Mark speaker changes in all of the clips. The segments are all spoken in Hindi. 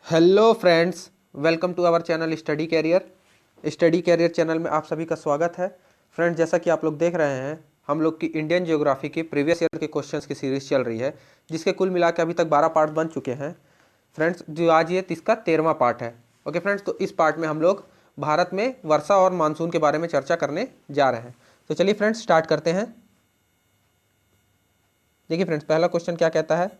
Speaker 1: Hello friends, welcome to our channel study career channel में आप सभी का स्वागत है। फ्रेंड्स, जैसा कि आप लोग देख रहे हैं, हम लोग की इंडियन ज्योग्राफी की प्रीवियस ईयर के क्वेश्चंस की सीरीज चल रही है, जिसके कुल मिला के अभी तक 12 पार्ट बन चुके हैं। फ्रेंड्स, जो आज ये इसका 13वां पार्ट है। ओके फ्रेंड्स, तो इस पार्ट में हम लोग भारत में वर्षा और मानसून के बारे में चर्चा करने जा रहे हैं। तो चलिए फ्रेंड्स, स्टार्ट करते हैं। देखिए फ्रेंड्स, पहला क्वेश्चन क्या कहता है।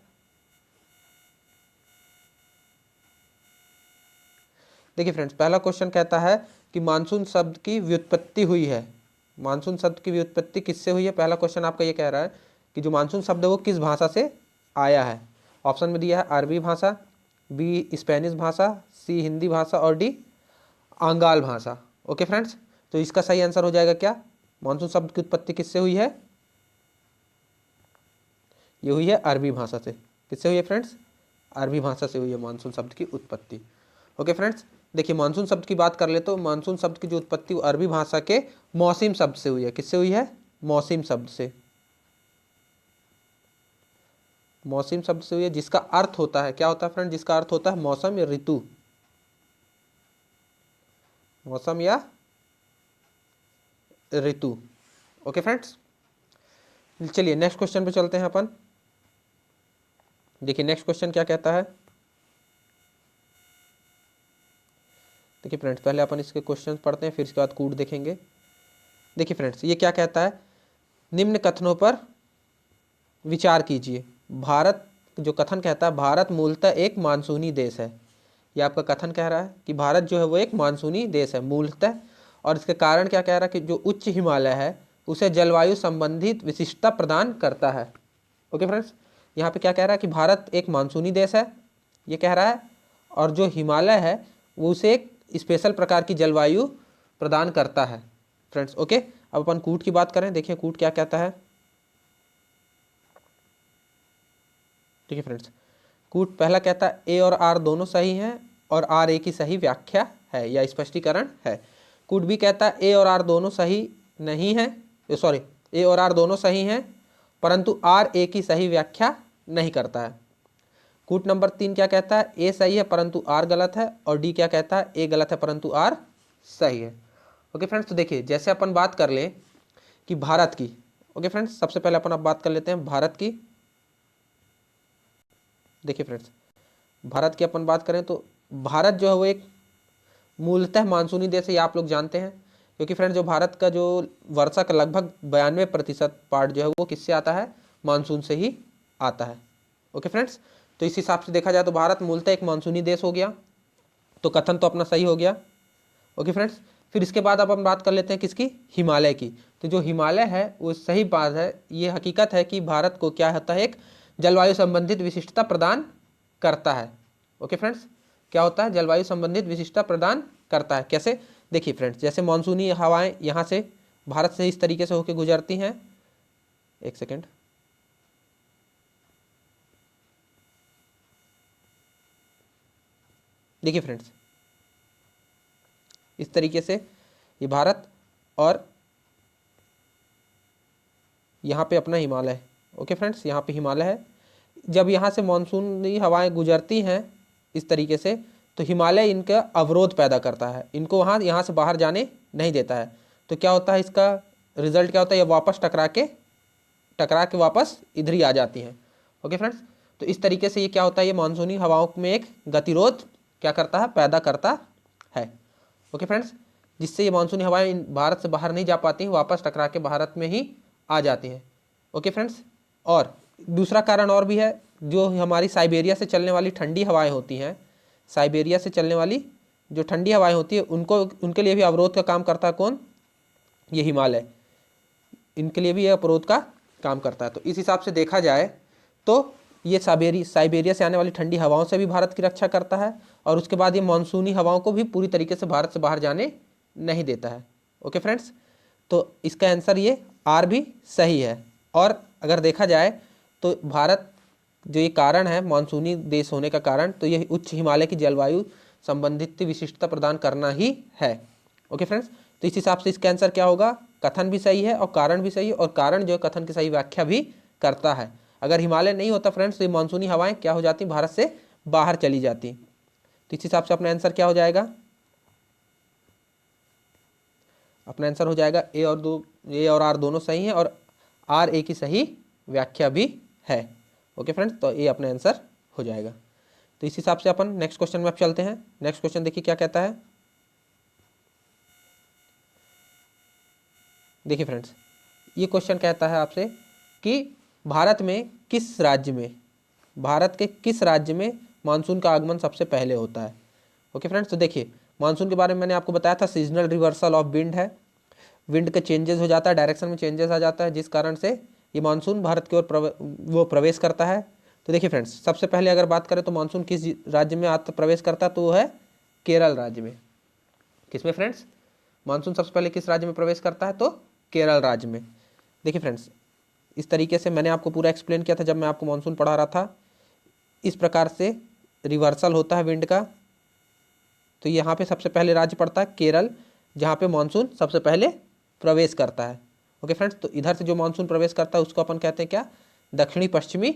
Speaker 1: देखिए फ्रेंड्स, पहला क्वेश्चन कहता है कि मानसून शब्द की व्युत्पत्ति हुई है। मानसून शब्द की व्युत्पत्ति किससे हुई है? पहला क्वेश्चन आपका ये कह रहा है कि जो मानसून शब्द है वो किस भाषा से आया है। ऑप्शन में दिया है अरबी भाषा, बी स्पेनिश भाषा, सी हिंदी भाषा और डी आंगाल भाषा। ओके फ्रेंड्स, तो इसका सही आंसर हो जाएगा क्या? मानसून शब्द की उत्पत्ति किससे हुई है? ये हुई है अरबी भाषा से। किससे हुई है फ्रेंड्स? अरबी भाषा से हुई है मानसून शब्द की उत्पत्ति। ओके फ्रेंड्स, देखिए मानसून शब्द की बात कर ले तो मानसून शब्द की जो उत्पत्ति वो अरबी भाषा के मौसम शब्द से हुई है। किससे हुई है? मौसम शब्द से। मौसम शब्द से हुई है, जिसका अर्थ होता है, क्या होता है फ्रेंड? जिसका अर्थ होता है मौसम या ऋतु। मौसम या ऋतु। ओके फ्रेंड्स, चलिए नेक्स्ट क्वेश्चन पे चलते हैं अपन। देखिए नेक्स्ट क्वेश्चन क्या कहता है। देखिए फ्रेंड्स, पहले अपन इसके क्वेश्चन पढ़ते हैं, फिर इसके बाद कूट देखेंगे। देखिए फ्रेंड्स, ये क्या कहता है, निम्न कथनों पर विचार कीजिए। भारत, जो कथन कहता है भारत मूलतः एक मानसूनी देश है। ये आपका कथन कह रहा है कि भारत जो है वो एक मानसूनी देश है मूलतः। और इसके कारण क्या कह रहा है कि जो उच्च हिमालय है उसे जलवायु संबंधित विशिष्टता प्रदान करता है। ओके फ्रेंड्स, यहाँ पे क्या कह रहा है कि भारत एक मानसूनी देश है, ये कह रहा है, और जो हिमालय है वो उसे एक स्पेशल प्रकार की जलवायु प्रदान करता है। फ्रेंड्स ओके, अब अपन कूट की बात करें। देखिए कूट क्या कहता है। ठीक है फ्रेंड्स, कूट पहला कहता है ए और आर दोनों सही हैं और आर ए की सही व्याख्या है या स्पष्टीकरण है। कूट भी कहता है ए और आर दोनों सही नहीं है, सॉरी, ए और आर दोनों सही हैं परंतु आर ए की सही व्याख्या नहीं करता है। कूट नंबर 3 क्या कहता है, ए सही है परंतु आर गलत है, और डी क्या कहता है, ए गलत है परंतु आर सही है। ओके फ्रेंड्स, तो देखिए जैसे अपन बात कर लें कि भारत की, ओके फ्रेंड्स, सबसे पहले अपन अब बात कर लेते हैं भारत की। देखिए फ्रेंड्स, भारत की अपन बात करें तो भारत जो है वो एक मूलतः मानसूनी देश है, ये आप लोग जानते हैं। क्योंकि फ्रेंड्स जो भारत का जो वर्षा का लगभग 92% पार्ट जो है वो किससे आता है? मानसून से ही आता है। ओके फ्रेंड्स, तो इस हिसाब से देखा जाए तो भारत मूलतः एक मानसूनी देश हो गया, तो कथन तो अपना सही हो गया। ओके फ्रेंड्स, फिर इसके बाद अपन बात कर लेते हैं किसकी? हिमालय की। तो जो हिमालय है वो सही बात है, ये हकीकत है कि भारत को क्या होता है, एक जलवायु संबंधित विशिष्टता प्रदान करता है। ओके फ्रेंड्स, क्या होता है? जलवायु संबंधित विशिष्टता प्रदान करता है। कैसे? देखिए फ्रेंड्स, जैसे मानसूनी हवाएं यहाँ से भारत से इस तरीके से होकर गुजरती हैं। एक सेकेंड, देखिए फ्रेंड्स, इस तरीके से ये भारत और यहाँ पे अपना हिमालय है। ओके फ्रेंड्स, यहाँ पे हिमालय है। जब यहाँ से मानसूनी हवाएं गुजरती हैं इस तरीके से, तो हिमालय इनका अवरोध पैदा करता है, इनको वहाँ यहाँ से बाहर जाने नहीं देता है। तो क्या होता है, इसका रिजल्ट क्या होता है, ये वापस टकरा के वापस इधर ही आ जाती हैं। ओके फ्रेंड्स, तो इस तरीके से ये क्या होता है, ये मानसूनी हवाओं में एक गतिरोध क्या करता है, पैदा करता है। ओके फ्रेंड्स, जिससे ये मानसूनी हवाएं भारत से बाहर नहीं जा पाती हैं, वापस टकरा के भारत में ही आ जाती हैं। ओके फ्रेंड्स, और दूसरा कारण और भी है, जो हमारी साइबेरिया से चलने वाली ठंडी हवाएं होती हैं, साइबेरिया से चलने वाली जो ठंडी हवाएं होती है उनके लिए भी अवरोध का काम करता है। कौन? ये हिमालय, इनके लिए भी यह अवरोध का काम करता है। तो इस हिसाब से देखा जाए तो ये साइबेरिया से आने वाली ठंडी हवाओं से भी भारत की रक्षा करता है, और उसके बाद ये मानसूनी हवाओं को भी पूरी तरीके से भारत से बाहर जाने नहीं देता है। ओके फ्रेंड्स, तो इसका आंसर ये आर भी सही है। और अगर देखा जाए तो भारत जो ये कारण है मानसूनी देश होने का कारण, तो ये उच्च हिमालय की जलवायु संबंधित विशिष्टता प्रदान करना ही है। ओके फ्रेंड्स, तो इस हिसाब से इसका आंसर क्या होगा? कथन भी सही है और कारण भी सही है, और कारण जो है कथन की सही व्याख्या भी करता है। अगर हिमालय नहीं होता फ्रेंड्स तो ये मानसूनी हवाएं क्या हो जाती, भारत से बाहर चली जाती। तो इस हिसाब से अपना आंसर क्या हो जाएगा, अपना आंसर हो जाएगा ए और आर दोनों सही हैं और आर ए की सही व्याख्या भी है। ओके फ्रेंड्स, तो ए अपना आंसर हो जाएगा। तो इस हिसाब से अपन नेक्स्ट क्वेश्चन में अब चलते हैं। नेक्स्ट क्वेश्चन देखिए क्या कहता है। देखिए फ्रेंड्स, ये क्वेश्चन कहता है आपसे कि भारत के किस राज्य में मानसून का आगमन सबसे पहले होता है। ओके फ्रेंड्स, तो देखिए मानसून के बारे में मैंने आपको बताया था, सीजनल रिवर्सल ऑफ विंड है, विंड का चेंजेस हो जाता है, डायरेक्शन में चेंजेस आ जाता है, जिस कारण से ये मानसून भारत की ओर वो प्रवेश करता है। तो देखिए फ्रेंड्स, सबसे पहले अगर बात करें तो मानसून किस राज्य में प्रवेश करता है, तो वो है केरल राज्य में। किसमें फ्रेंड्स, मानसून सबसे पहले किस राज्य में प्रवेश करता है, तो केरल राज्य में। देखिए फ्रेंड्स, इस तरीके से मैंने आपको पूरा एक्सप्लेन किया था जब मैं आपको मानसून पढ़ा रहा था। इस प्रकार से रिवर्सल होता है विंड का। तो यहाँ पे सबसे पहले राज्य पड़ता है केरल, जहाँ पे मानसून सबसे पहले प्रवेश करता है। ओके फ्रेंड्स, तो इधर से जो मानसून प्रवेश करता है उसको अपन कहते हैं क्या, दक्षिणी पश्चिमी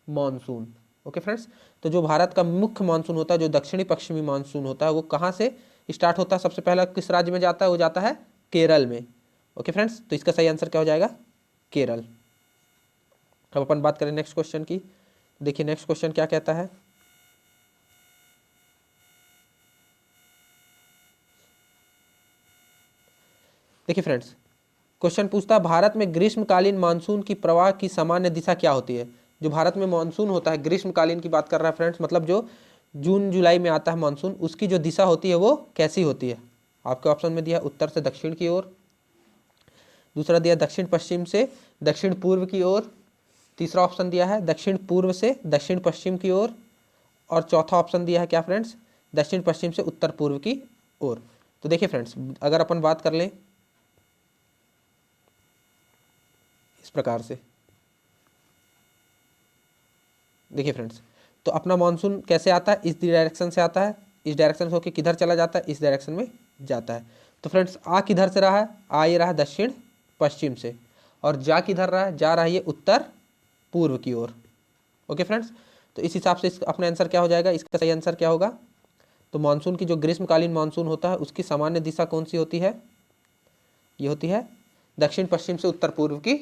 Speaker 1: मानसून। ओके फ्रेंड्स, तो जो भारत का मुख्य मानसून होता है, जो दक्षिणी पश्चिमी मानसून होता है, वो कहाँ से स्टार्ट होता है, सबसे पहला किस राज्य में जाता है, वो जाता है केरल में। ओके फ्रेंड्स, तो इसका सही आंसर क्या हो जाएगा, केरल। अब अपन बात करें नेक्स्ट क्वेश्चन की। देखिए नेक्स्ट क्वेश्चन क्या कहता है। देखिए फ्रेंड्स, क्वेश्चन पूछता है भारत में ग्रीष्मकालीन मानसून की प्रवाह की सामान्य दिशा क्या होती है। जो भारत में मानसून होता है, ग्रीष्मकालीन की बात कर रहा है फ्रेंड्स, मतलब जो जून जुलाई में आता है मानसून, उसकी जो दिशा होती है वो कैसी होती है। आपके ऑप्शन में दिया उत्तर से दक्षिण की ओर, दूसरा दिया दक्षिण पश्चिम से दक्षिण पूर्व की ओर, तीसरा ऑप्शन दिया है दक्षिण पूर्व से दक्षिण पश्चिम की ओर, और चौथा ऑप्शन दिया है क्या फ्रेंड्स, दक्षिण पश्चिम से उत्तर पूर्व की ओर। तो देखिए फ्रेंड्स, अगर अपन बात कर लें इस प्रकार से, देखिए फ्रेंड्स, तो अपना मानसून कैसे आता है, इस डायरेक्शन से आता है, इस डायरेक्शन से होकर किधर चला जाता है, इस डायरेक्शन में जाता है। तो फ्रेंड्स, आ किधर से रहा है, आ ये रहा दक्षिण पश्चिम से, और जा किधर रहा है, जा रहा है ये उत्तर पूर्व की ओर। ओके फ्रेंड्स, तो इस हिसाब से अपना आंसर क्या हो जाएगा, इसका सही आंसर क्या होगा। तो मानसून की जो ग्रीष्मकालीन मानसून होता है उसकी सामान्य दिशा कौन सी होती है, ये होती है दक्षिण पश्चिम से उत्तर पूर्व की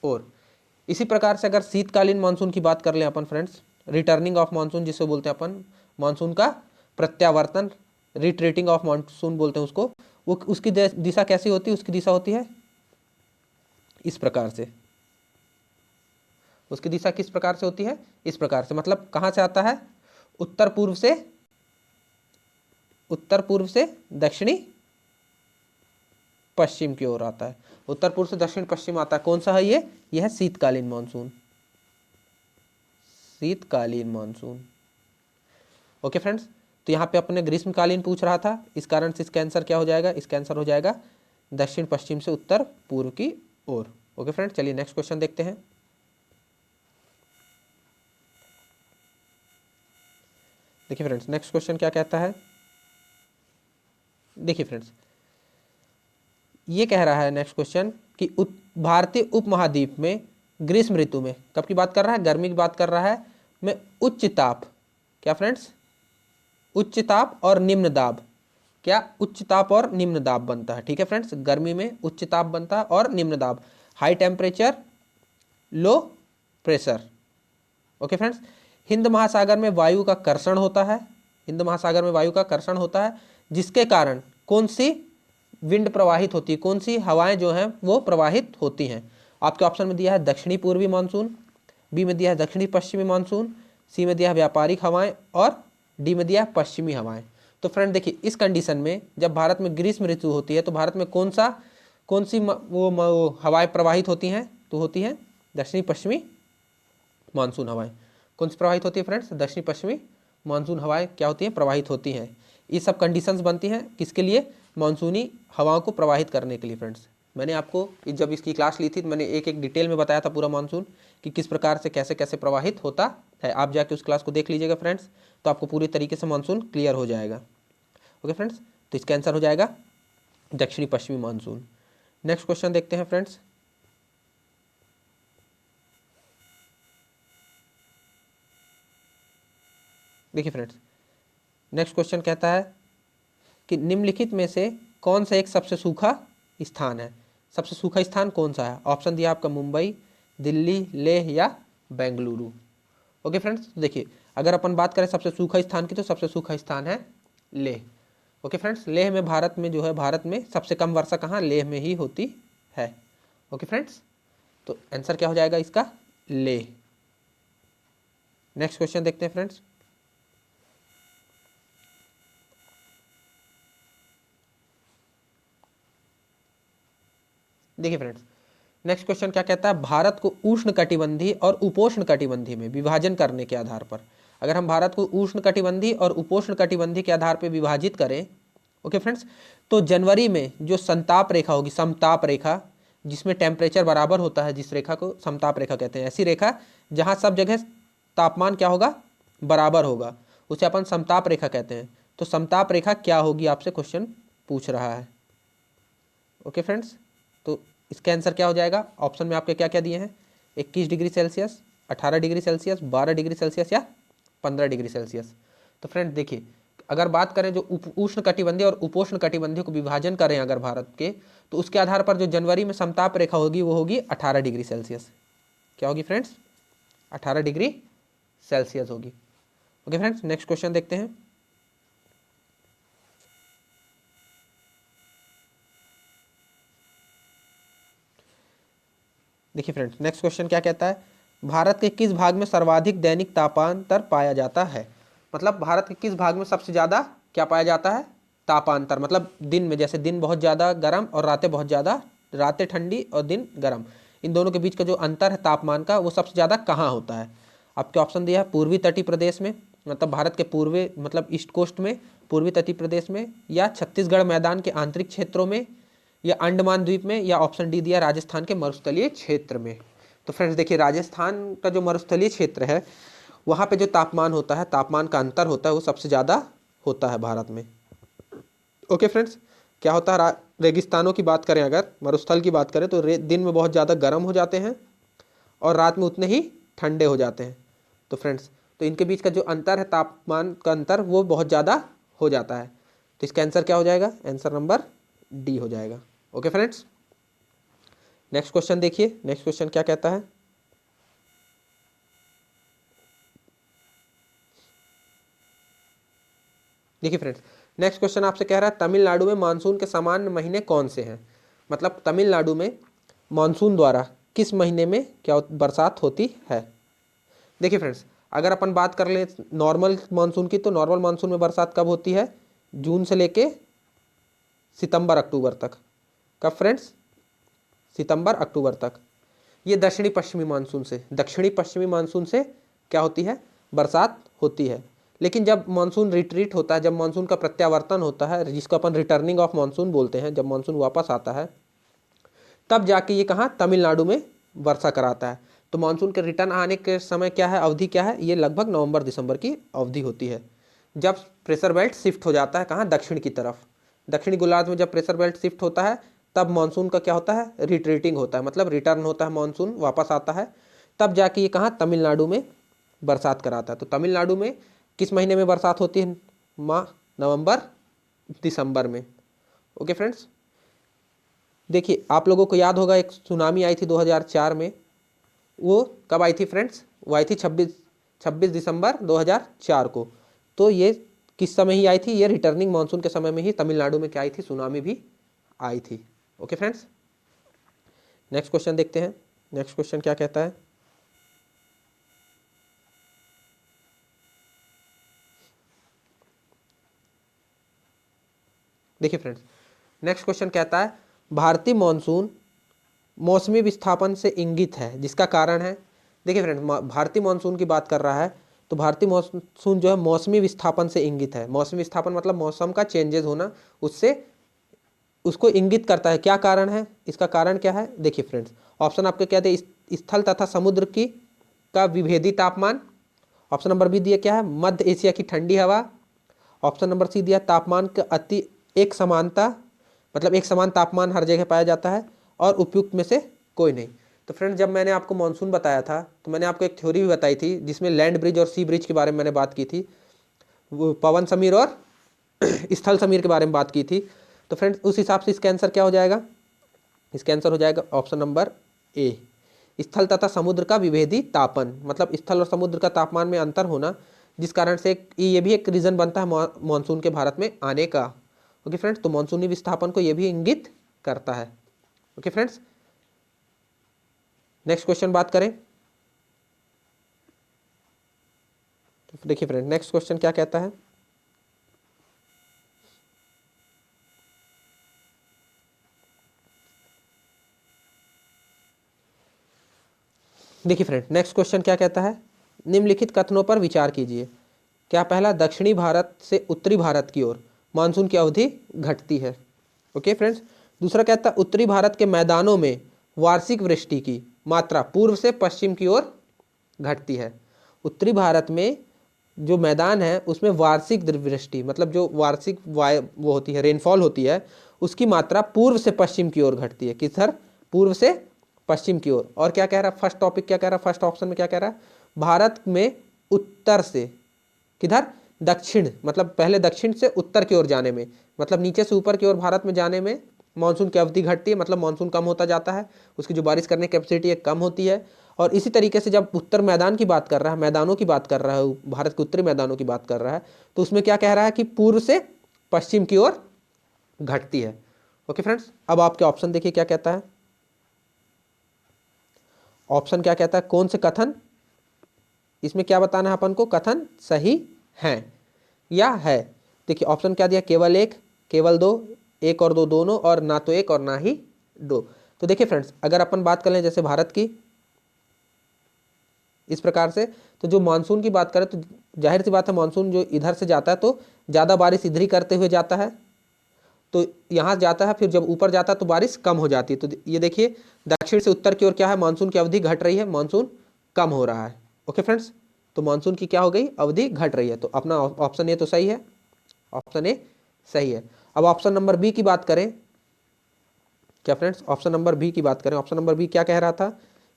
Speaker 1: ओर। इसी प्रकार से अगर शीतकालीन मानसून की बात कर लें अपन फ्रेंड्स, रिटर्निंग ऑफ मानसून जिसे बोलते हैं अपन, मानसून का प्रत्यावर्तन, रिट्रेटिंग ऑफ मानसून बोलते हैं उसको, वो उसकी दिशा कैसी होती है, उसकी दिशा होती है इस प्रकार से। उसकी दिशा किस प्रकार से होती है, इस प्रकार से, मतलब कहाँ से आता है, उत्तर पूर्व से दक्षिणी पश्चिम की ओर आता है, उत्तर पूर्व से दक्षिण पश्चिम आता है। कौन सा है ये, यह है शीतकालीन मानसून, शीतकालीन मानसून। ओके फ्रेंड्स, तो यहाँ पे अपने ग्रीष्मकालीन पूछ रहा था, इस कारण से इसका आंसर क्या हो जाएगा, इसका आंसर हो जाएगा दक्षिण पश्चिम से उत्तर पूर्व की ओर। ओके फ्रेंड्स, चलिए नेक्स्ट क्वेश्चन देखते हैं। देखिए फ्रेंड्स, नेक्स्ट क्वेश्चन क्या कहता है। देखिए फ्रेंड्स, ये कह रहा है नेक्स्ट क्वेश्चन कि भारतीय उपमहाद्वीप में ग्रीष्म ऋतु में, कब की बात कर रहा है, गर्मी की बात कर रहा है, में उच्च ताप, क्या फ्रेंड्स, उच्च ताप और निम्न दाब, क्या उच्च ताप और निम्न दाब बनता है। ठीक है फ्रेंड्स, गर्मी में उच्च ताप बनता है और निम्न दाब, high temperature low pressure. Okay friends, Hind महासागर में वायु का कर्षण होता है, हिंद महासागर में वायु का कर्षण होता है, जिसके कारण कौन सी विंड प्रवाहित होती है, कौन सी हवाएं जो हैं वो प्रवाहित होती हैं। आपके ऑप्शन में दिया है दक्षिणी पूर्वी मानसून, बी में दिया है दक्षिणी पश्चिमी मानसून, सी में दिया है व्यापारिक हवाएं, और डी में दिया है पश्चिमी हवाएं। तो फ्रेंड देखिए, इस कंडीशन में जब भारत में ग्रीष्म ऋतु होती है तो भारत में कौन सी वो हवाएं प्रवाहित होती हैं, तो होती हैं दक्षिणी पश्चिमी मानसून हवाएं। कौन सी प्रवाहित होती है फ्रेंड्स, दक्षिणी पश्चिमी मानसून हवाएं क्या होती हैं, प्रवाहित होती हैं। ये सब कंडीशंस बनती हैं किसके लिए, मानसूनी हवाओं को प्रवाहित करने के लिए। फ्रेंड्स, मैंने आपको जब इसकी क्लास ली थी तो मैंने एक एक डिटेल में बताया था पूरा मानसून कि किस प्रकार से कैसे कैसे प्रवाहित होता है। आप जाके उस क्लास को देख लीजिएगा फ्रेंड्स, तो आपको पूरी तरीके से मानसून क्लियर हो जाएगा। ओके फ्रेंड्स, तो इसका आंसर हो जाएगा दक्षिणी पश्चिमी मानसून। नेक्स्ट क्वेश्चन देखते हैं फ्रेंड्स। देखिए फ्रेंड्स, नेक्स्ट क्वेश्चन कहता है कि निम्नलिखित में से कौन सा एक सबसे सूखा स्थान है। सबसे सूखा स्थान कौन सा है? ऑप्शन दिया आपका मुंबई, दिल्ली, लेह या बेंगलुरु। ओके फ्रेंड्स, देखिए अगर अपन बात करें सबसे सूखा स्थान की तो सबसे सूखा स्थान है लेह। ओके फ्रेंड्स, लेह में भारत में जो है, भारत में सबसे कम वर्षा कहाँ? लेह में ही होती है। ओके फ्रेंड्स, तो आंसर क्या हो जाएगा इसका? लेह। नेक्स्ट क्वेश्चन देखते हैं फ्रेंड्स। देखिए फ्रेंड्स, नेक्स्ट क्वेश्चन क्या कहता है? भारत को उष्ण कटिबंधीय और उपोष्ण कटिबंधीय में विभाजन करने के आधार पर, अगर हम भारत को उष्ण कटिबंधीय और उपोष्ण कटिबंधीय के आधार पर विभाजित करें, ओके फ्रेंड्स, तो जनवरी में जो संताप रेखा होगी, समताप रेखा, जिसमें टेम्परेचर बराबर होता है, जिस रेखा को समताप रेखा कहते हैं, ऐसी रेखा जहाँ सब जगह तापमान क्या होगा? बराबर होगा, उसे अपन समताप रेखा कहते हैं। तो समताप रेखा क्या होगी, आपसे क्वेश्चन पूछ रहा है। ओके फ्रेंड्स, तो इसका आंसर क्या हो जाएगा? ऑप्शन में आपके क्या क्या दिए हैं? 21 degree Celsius, 18 degree Celsius, 12 degree Celsius या 15 डिग्री सेल्सियस। तो फ्रेंड्स देखिए, अगर बात करें जो उष्ण कटिबंधीय और उपोष्ण कटिबंधीय को विभाजन करें अगर भारत के, तो उसके आधार पर जो जनवरी में समताप रेखा होगी वो होगी 18 डिग्री सेल्सियस। क्या होगी फ्रेंड्स? 18 डिग्री सेल्सियस होगी। ओके फ्रेंड्स, नेक्स्ट क्वेश्चन देखते हैं। देखिए फ्रेंड्स, नेक्स्ट क्वेश्चन क्या कहता है? भारत के किस भाग में सर्वाधिक दैनिक तापांतर पाया जाता है? मतलब भारत के किस भाग में सबसे ज़्यादा क्या पाया जाता है? तापांतर, मतलब दिन में, जैसे दिन बहुत ज़्यादा गर्म और रातें बहुत ज़्यादा, रातें ठंडी और दिन गर्म, इन दोनों के बीच का जो अंतर है तापमान का, वो सबसे ज़्यादा कहाँ होता है? आपके ऑप्शन दिया है पूर्वी तटीय प्रदेश में, मतलब भारत के पूर्वी, मतलब ईस्ट कोस्ट में, पूर्वी तटीय प्रदेश में, या छत्तीसगढ़ मैदान के आंतरिक क्षेत्रों में, या अंडमान द्वीप में, या ऑप्शन डी दिया राजस्थान के मरुस्थलीय क्षेत्र में। तो फ्रेंड्स देखिए, राजस्थान का जो मरुस्थलीय क्षेत्र है वहाँ पे जो तापमान होता है, तापमान का अंतर होता है, वो सबसे ज़्यादा होता है भारत में। ओके फ्रेंड्स, क्या होता है? रेगिस्तानों की बात करें, अगर मरुस्थल की बात करें, तो दिन में बहुत ज़्यादा गर्म हो जाते हैं और रात में उतने ही ठंडे हो जाते हैं। तो फ्रेंड्स, तो इनके बीच का जो अंतर है, तापमान का अंतर, वो बहुत ज़्यादा हो जाता है। तो इसका आंसर क्या हो जाएगा? आंसर नंबर डी हो जाएगा। ओके फ्रेंड्स, नेक्स्ट क्वेश्चन देखिए। नेक्स्ट क्वेश्चन क्या कहता है? देखिए फ्रेंड्स, नेक्स्ट क्वेश्चन आपसे कह रहा है तमिलनाडु में मानसून के सामान्य महीने कौन से हैं? मतलब तमिलनाडु में मानसून द्वारा किस महीने में क्या बरसात होती है? देखिए फ्रेंड्स, अगर अपन बात कर ले नॉर्मल मानसून की, तो नॉर्मल मानसून में बरसात कब होती है? जून से लेके सितंबर अक्टूबर तक। कब फ्रेंड्स? सितंबर अक्टूबर तक। ये दक्षिणी पश्चिमी मानसून से क्या होती है? बरसात होती है। लेकिन जब मानसून रिट्रीट होता है, जब मानसून का प्रत्यावर्तन होता है, जिसको अपन रिटर्निंग ऑफ मानसून बोलते हैं, जब मानसून वापस आता है, तब जाके ये कहाँ? तमिलनाडु में वर्षा कराता है। तो मानसून के रिटर्न आने के समय क्या है, अवधि क्या है? ये लगभग नवंबर दिसंबर की अवधि होती है, जब प्रेशर बेल्ट शिफ्ट हो जाता है कहाँ? दक्षिण की तरफ। दक्षिणी गोलार्ध में जब प्रेशर बेल्ट शिफ्ट होता है, तब मानसून का क्या होता है? रिट्रीटिंग होता है, मतलब रिटर्न होता है, मानसून वापस आता है, तब जाके ये कहाँ? तमिलनाडु में बरसात कराता है। तो तमिलनाडु में किस महीने में बरसात होती है? नवंबर दिसंबर में। ओके फ्रेंड्स, देखिए आप लोगों को याद होगा एक सुनामी आई थी 2004 में, वो कब आई थी फ्रेंड्स? वो आई थी 26 दिसंबर 2004 को। तो ये किस समय ही आई थी? ये रिटर्निंग मानसून के समय में ही तमिलनाडु में क्या आई थी? सुनामी भी आई थी। ओके फ्रेंड्स, नेक्स्ट क्वेश्चन देखते हैं। नेक्स्ट क्वेश्चन क्या कहता है? देखिए फ्रेंड्स, नेक्स्ट क्वेश्चन कहता है भारतीय मानसून मौसमी विस्थापन से इंगित है, जिसका कारण है। देखिए फ्रेंड्स, भारतीय मानसून की बात कर रहा है, तो भारतीय मानसून जो है मौसमी विस्थापन से इंगित है। मौसमी विस्थापन मतलब मौसम का चेंजेस होना, उससे उसको इंगित करता है। क्या कारण है? इसका कारण क्या है? देखिए फ्रेंड्स, ऑप्शन आपके क्या थे? स्थल तथा समुद्र की का विभेदी तापमान। ऑप्शन नंबर बी दिया क्या है? मध्य एशिया की ठंडी हवा। ऑप्शन नंबर सी दिया तापमान का अति एक समानता, मतलब एक समान तापमान हर जगह पाया जाता है, और उपयुक्त में से कोई नहीं। तो फ्रेंड्स, जब मैंने आपको मानसून बताया था, तो मैंने आपको एक थ्योरी भी बताई थी, जिसमें लैंड ब्रिज और सी ब्रिज के बारे में मैंने बात की थी। पवन समीर और स्थल समीर के बारे में बात की थी। तो फ्रेंड्स उस हिसाब से इसका आंसर क्या हो जाएगा, इसका आंसर हो जाएगा ऑप्शन नंबर ए, स्थल तथा समुद्र का विभेदी तापन, मतलब स्थल और समुद्र का तापमान में अंतर होना, जिस कारण से ये भी एक रीज़न बनता है मानसून के भारत में आने का। ओके फ्रेंड्स, तो मानसूनी विस्थापन को ये भी इंगित करता है। ओके फ्रेंड्स, नेक्स्ट क्वेश्चन बात करें। तो देखिए फ्रेंड, नेक्स्ट क्वेश्चन क्या कहता है, देखिए फ्रेंड नेक्स्ट क्वेश्चन क्या कहता है, निम्नलिखित कथनों पर विचार कीजिए। क्या पहला, दक्षिणी भारत से उत्तरी भारत की ओर मानसून की अवधि घटती है। ओके फ्रेंड्स, दूसरा कहता है उत्तरी भारत के मैदानों में वार्षिक वृष्टि की मात्रा पूर्व से पश्चिम की ओर घटती है। उत्तरी भारत में जो मैदान है उसमें वार्षिक वृष्टि, मतलब जो वार्षिक वो होती है, रेनफॉल होती है, उसकी मात्रा पूर्व से पश्चिम की ओर घटती है। किधर, पूर्व से पश्चिम की ओर। और क्या कह रहा है, फर्स्ट टॉपिक क्या कह रहा है, फर्स्ट ऑप्शन में क्या कह रहा है, भारत में उत्तर से किधर, दक्षिण, मतलब पहले दक्षिण से उत्तर की ओर जाने में, मतलब नीचे से ऊपर की ओर भारत में जाने में मानसून की अवधि घटती है, मतलब मानसून कम होता जाता है, उसकी जो बारिश करने की कैपेसिटी है कम होती है। और इसी तरीके से जब उत्तर मैदान की बात कर रहा है, मैदानों की बात कर रहा है, भारत के उत्तरी मैदानों की बात कर रहा है, तो उसमें क्या कह रहा है कि पूर्व से पश्चिम की ओर घटती है। ओके फ्रेंड्स, अब आपके ऑप्शन देखिए क्या कहता है, ऑप्शन क्या कहता है, कौन से कथन, इसमें क्या बताना है अपन को, कथन सही है या है। देखिए ऑप्शन क्या दिया, केवल एक, केवल दो, एक और दो दोनों, और ना तो एक और ना ही दो। तो देखिए फ्रेंड्स, अगर अपन बात कर लें जैसे भारत की इस प्रकार से, तो जो मानसून की बात करें तो जाहिर सी बात है मानसून जो इधर से जाता है तो ज़्यादा बारिश इधर ही करते हुए जाता है, तो यहाँ जाता है, फिर जब ऊपर जाता है तो बारिश कम हो जाती है। तो ये देखिए दक्षिण से उत्तर की ओर क्या है, मानसून की अवधि घट रही है, मानसून कम हो रहा है। ओके फ्रेंड्स, तो मानसून की क्या हो गई, अवधि घट रही है। तो अपना ऑप्शन ए तो सही है, ऑप्शन ए सही है। अब ऑप्शन नंबर बी की बात करें, क्या फ्रेंड्स, ऑप्शन नंबर बी की बात करें, ऑप्शन नंबर बी क्या कह रहा था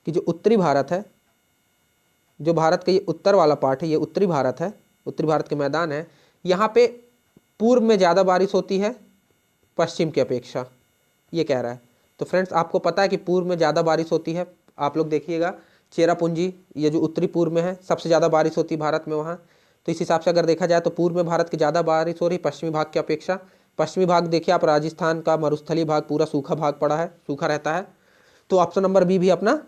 Speaker 1: कि जो उत्तरी भारत है, जो भारत का ये उत्तर वाला पार्ट है, ये उत्तरी भारत है, उत्तरी भारत के मैदान है, यहाँ पे पूर्व में ज़्यादा बारिश होती है पश्चिम की अपेक्षा, ये कह रहा है। तो फ्रेंड्स आपको पता है कि पूर्व में ज़्यादा बारिश होती है, आप लोग देखिएगा चेरापूंजी, ये जो उत्तरी पूर्व में है, सबसे ज़्यादा बारिश होती है भारत में वहाँ। तो इस हिसाब से अगर देखा जाए तो पूर्व में भारत की ज़्यादा बारिश हो रही पश्चिमी भाग की अपेक्षा। पश्चिमी भाग देखिए आप, राजस्थान का मरुस्थलीय भाग पूरा सूखा भाग पड़ा है, सूखा रहता है। तो ऑप्शन नंबर बी भी अपना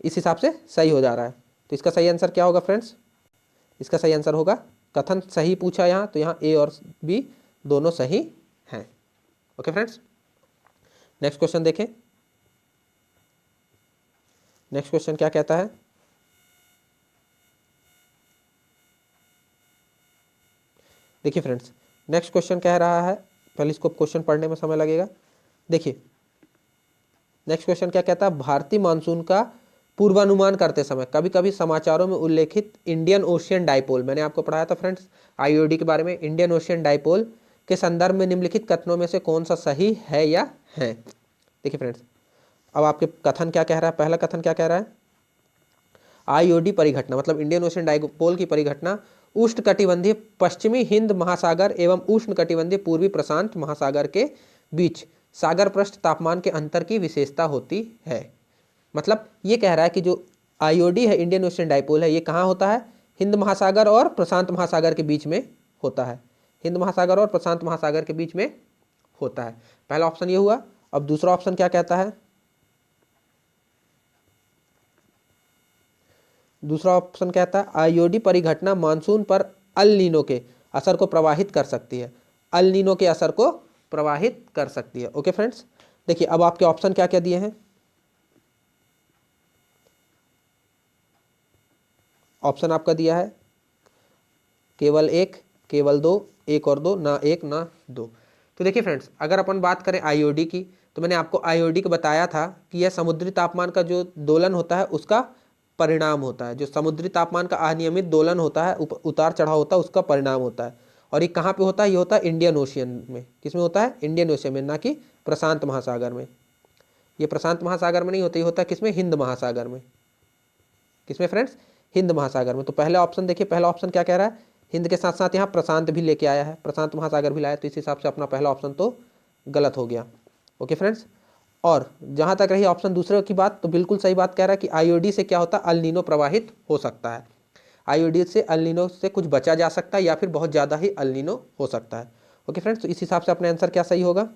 Speaker 1: इस हिसाब से सही हो जा रहा है। तो इसका सही आंसर क्या होगा फ्रेंड्स, इसका सही आंसर होगा, कथन सही पूछा यहाँ, तो यहाँ ए और बी दोनों सही हैं। ओके फ्रेंड्स, नेक्स्ट क्वेश्चन देखें। नेक्स्ट क्वेश्चन क्या कहता है, देखिए फ्रेंड्स नेक्स्ट क्वेश्चन कह रहा है, पहले इसको क्वेश्चन पढ़ने में समय लगेगा। देखिए नेक्स्ट क्वेश्चन क्या कहता है, भारतीय मानसून का पूर्वानुमान करते समय कभी कभी समाचारों में उल्लेखित इंडियन ओशियन डाइपोल, मैंने आपको पढ़ाया था फ्रेंड्स आईओडी के बारे में, इंडियन ओशियन डाइपोल के संदर्भ में निम्नलिखित कथनों में से कौन सा सही है या है। देखिए फ्रेंड्स, अब आपके कथन क्या कह रहा है, पहला कथन क्या कह रहा है, आईओडी परिघटना, मतलब इंडियन ओशियन डाइपोल की परिघटना उष्णकटिबंधीय पश्चिमी हिंद महासागर एवं उष्णकटिबंधीय पूर्वी प्रशांत महासागर के बीच सागर पृष्ठ तापमान के अंतर की विशेषता होती है। मतलब ये कह रहा है कि जो आईओडी है, इंडियन ओशियन डाइपोल है, ये कहाँ होता है, हिंद महासागर और प्रशांत महासागर के बीच में होता है, हिंद महासागर और प्रशांत महासागर के बीच में होता है। पहला ऑप्शन ये हुआ। अब दूसरा ऑप्शन क्या कहता है, दूसरा ऑप्शन कहता है आईओडी परिघटना मानसून पर अल नीनो के असर को प्रवाहित कर सकती है, अल नीनो के असर को प्रवाहित कर सकती है। ओके फ्रेंड्स, देखिए अब आपके ऑप्शन क्या क्या दिए हैं, ऑप्शन आपका दिया है केवल एक, केवल दो, एक और दो, ना एक ना दो। तो देखिए फ्रेंड्स, अगर अपन बात करें आईओडी की, तो मैंने आपको आईओडी को बताया था कि यह समुद्री तापमान का जो दोलन होता है उसका परिणाम होता है, जो समुद्री तापमान का अनियमित दोलन होता है, उतार चढ़ाव होता है, उसका परिणाम होता है। और ये कहाँ पे होता है, ये होता है इंडियन ओशियन में। किसमें होता है, इंडियन ओशियन में, ना कि प्रशांत महासागर में। ये प्रशांत महासागर में नहीं होता, ये होता है किसमें, हिंद महासागर में। किसमें फ्रेंड्स, हिंद महासागर में। तो पहला ऑप्शन देखिए, पहला ऑप्शन क्या कह रहा है, हिंद के साथ साथ यहाँ प्रशांत भी लेके आया है, प्रशांत महासागर भी लाया, तो इस हिसाब से अपना पहला ऑप्शन तो गलत हो गया। ओके फ्रेंड्स, और जहाँ तक रही ऑप्शन दूसरे की बात, तो बिल्कुल सही बात कह रहा है कि आईओडी से क्या होता है, अल नीनो प्रवाहित हो सकता है। आईओडी से अल नीनो से कुछ बचा जा सकता है या फिर बहुत ज़्यादा ही अल नीनो हो सकता है। ओके फ्रेंड्स, तो इस हिसाब से अपना आंसर क्या सही होगा,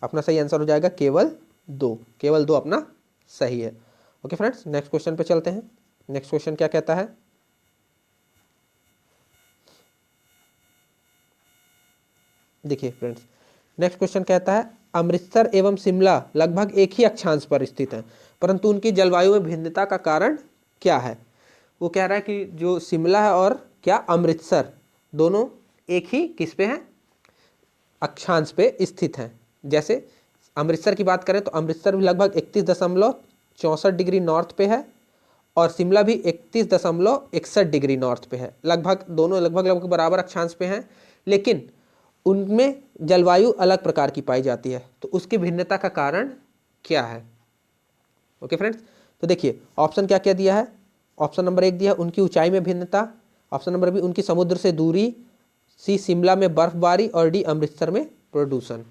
Speaker 1: अपना सही आंसर हो जाएगा केवल 2, केवल 2 अपना सही है। ओके फ्रेंड्स, नेक्स्ट क्वेश्चन पे चलते हैं। नेक्स्ट क्वेश्चन क्या कहता है, देखिए फ्रेंड्स, नेक्स्ट क्वेश्चन कहता है अमृतसर एवं शिमला लगभग एक ही अक्षांश पर स्थित हैं, परंतु उनकी जलवायु में भिन्नता का कारण क्या है। वो कह रहा है कि जो शिमला है और क्या अमृतसर दोनों एक ही किस पे हैं, अक्षांश पे स्थित हैं। जैसे अमृतसर की बात करें तो अमृतसर भी लगभग 31.64 डिग्री नॉर्थ पे है और शिमला भी 31.61 डिग्री नॉर्थ पे है। लगभग दोनों लगभग बराबर अक्षांश पे हैं, लेकिन उनमें जलवायु अलग प्रकार की पाई जाती है। तो उसकी भिन्नता का कारण क्या है। ओके फ्रेंड्स, तो देखिए ऑप्शन क्या क्या दिया है। ऑप्शन नंबर 1 दिया है उनकी ऊंचाई में भिन्नता, ऑप्शन नंबर बी उनकी समुद्र से दूरी, सी शिमला में बर्फबारी और डी अमृतसर में प्रदूषण।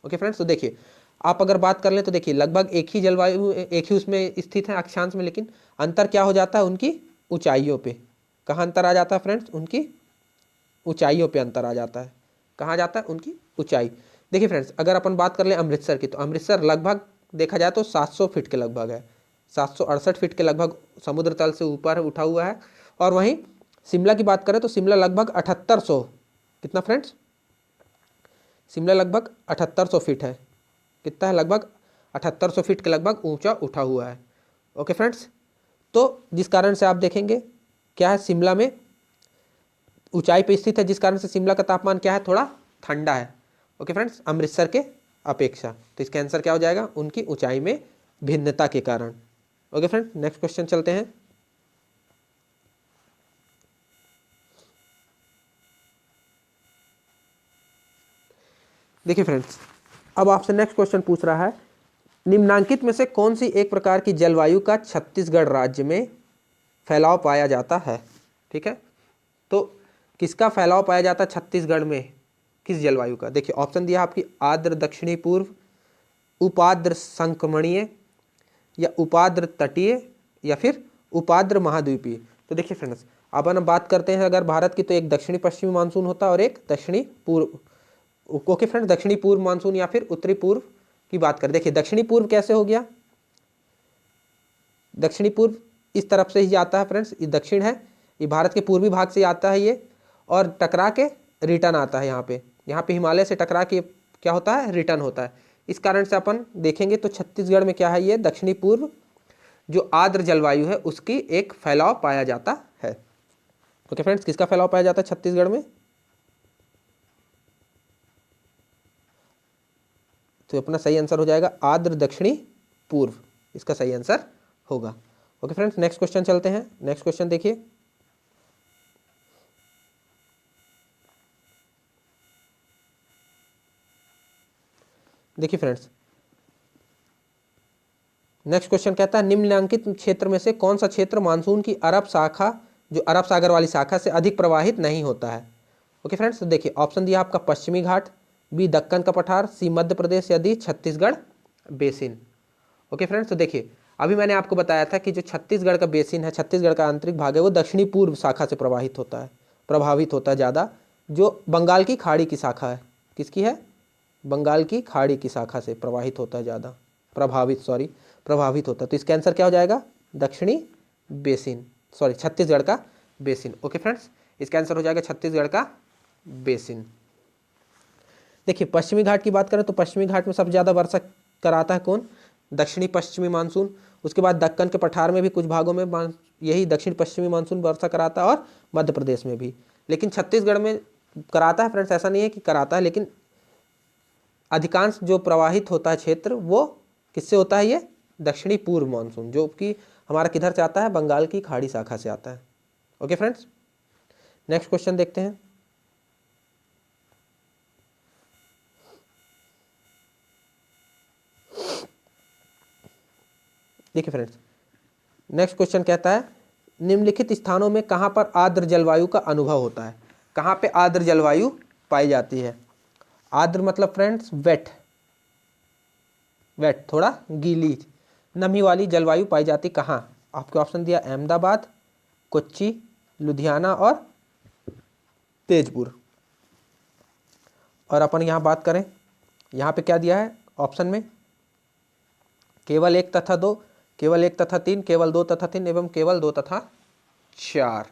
Speaker 1: ओके फ्रेंड्स, तो देखिए आप अगर बात कर लें तो देखिए लगभग एक ही जलवायु एक ही उसमें स्थित है अक्षांश में, लेकिन अंतर क्या हो जाता है उनकी ऊंचाइयों पे। कहाँ अंतर आ जाता है फ्रेंड्स, उनकी ऊंचाइयों पे अंतर आ जाता है। कहाँ जाता है, उनकी ऊंचाई। देखिए फ्रेंड्स, अगर अपन बात कर लें अमृतसर की, तो अमृतसर लगभग देखा जाए तो 700 फीट के लगभग है, 768 फीट के लगभग समुद्र तल से ऊपर उठा हुआ है। और वहीं शिमला की बात करें तो शिमला लगभग 7800, कितना फ्रेंड्स, शिमला लगभग 7800 फीट है, कितना है, लगभग 7800 फीट के लगभग ऊंचा उठा हुआ है। ओके फ्रेंड्स, तो जिस कारण से आप देखेंगे क्या है, शिमला में ऊंचाई पे स्थित है, जिस कारण से शिमला का तापमान क्या है, थोड़ा ठंडा है। ओके फ्रेंड्स, अमृतसर के अपेक्षा। तो इसका आंसर क्या हो जाएगा, उनकी ऊंचाई में भिन्नता के कारण। ओके फ्रेंड्स, नेक्स्ट क्वेश्चन चलते हैं। देखिए फ्रेंड्स, अब आपसे नेक्स्ट क्वेश्चन पूछ रहा है निम्नांकित में से कौन सी एक प्रकार की जलवायु का छत्तीसगढ़ राज्य में फैलाव पाया जाता है। ठीक है, तो किसका फैलाव पाया जाता है छत्तीसगढ़ में, किस जलवायु का। देखिए ऑप्शन दिया आपकी आर्द्र दक्षिणी पूर्व, उपाद्र संक्रमणीय, या उपाद्र तटीय, या फिर उपाद्र महाद्वीपीय। तो देखिए फ्रेंड्स, अब हम बात करते हैं अगर भारत की, तो एक दक्षिणी पश्चिमी मानसून होता है और एक दक्षिणी पूर्व। ओके फ्रेंड्स, दक्षिणी पूर्व मानसून या फिर उत्तरी पूर्व की बात करें। देखिए दक्षिणी पूर्व कैसे हो गया, दक्षिणी पूर्व इस तरफ से ही जाता है फ्रेंड्स, ये दक्षिण है, ये भारत के पूर्वी भाग से आता है ये, और टकरा के रिटर्न आता है यहाँ पे हिमालय से टकरा के क्या होता है, रिटर्न होता है। इस कारण से अपन देखेंगे तो छत्तीसगढ़ में क्या है, ये दक्षिणी पूर्व जो आर्द्र जलवायु है उसकी एक फैलाव पाया जाता है। ओके फ्रेंड्स, किसका फैलाव पाया जाता है छत्तीसगढ़ में, तो अपना सही आंसर हो जाएगा आर्द्र दक्षिणी पूर्व, इसका सही आंसर होगा। ओके फ्रेंड्स, नेक्स्ट क्वेश्चन चलते हैं। नेक्स्ट क्वेश्चन देखिए, देखिए फ्रेंड्स, नेक्स्ट क्वेश्चन कहता है निम्नलिखित क्षेत्र में से कौन सा क्षेत्र मानसून की अरब शाखा, जो अरब सागर वाली शाखा से अधिक प्रवाहित नहीं होता है। ओके फ्रेंड्स, तो देखिए ऑप्शन दिया आपका पश्चिमी घाट, बी दक्कन का पठार, सी मध्य प्रदेश, या D Chhattisgarh basin. Okay friends, तो देखिए अभी मैंने आपको बताया था कि जो छत्तीसगढ़ का बेसिन है, छत्तीसगढ़ का आंतरिक भाग है, वो दक्षिणी पूर्व शाखा से प्रभावित होता है ज़्यादा, जो बंगाल की खाड़ी की शाखा है। किसकी है, बंगाल की खाड़ी की शाखा से प्रवाहित होता है ज़्यादा, प्रभावित होता है। तो इसका आंसर क्या हो जाएगा, दक्षिणी बेसिन, छत्तीसगढ़ का बेसिन। ओके फ्रेंड्स, इसका आंसर हो जाएगा छत्तीसगढ़ का बेसिन। देखिए पश्चिमी घाट की बात करें तो पश्चिमी घाट में सबसे ज़्यादा वर्षा कराता है कौन, दक्षिणी पश्चिमी मानसून। उसके बाद दक्कन के पठार में भी कुछ भागों में यही दक्षिण पश्चिमी मानसून वर्षा कराता है, और मध्य प्रदेश में भी। लेकिन छत्तीसगढ़ में कराता है फ्रेंड्स, ऐसा नहीं है कि कराता है, लेकिन अधिकांश जो प्रवाहित होता है क्षेत्र वो किससे होता है, ये दक्षिणी पूर्व मानसून, जो कि हमारा किधर से आता है, बंगाल की खाड़ी शाखा से आता है। ओके फ्रेंड्स, नेक्स्ट क्वेश्चन देखते हैं। देखिए फ्रेंड्स, नेक्स्ट क्वेश्चन कहता है निम्नलिखित स्थानों में कहाँ पर आर्द्र जलवायु का अनुभव होता है? कहाँ पे आर्द्र जलवायु पाई जाती है? आर्द्र मतलब फ्रेंड्स वेट, वेट थोड़ा गीली नमी वाली जलवायु पाई जाती कहाँ? आपके ऑप्शन दिया अहमदाबाद, कोच्चि, लुधियाना और तेजपुर। और अपन यहाँ बात करें, यहाँ पे क्या दिया है ऑप्शन में? केवल 1 तथा 2, केवल 1 तथा 3, केवल 2 तथा 3 एवं केवल 2 तथा 4।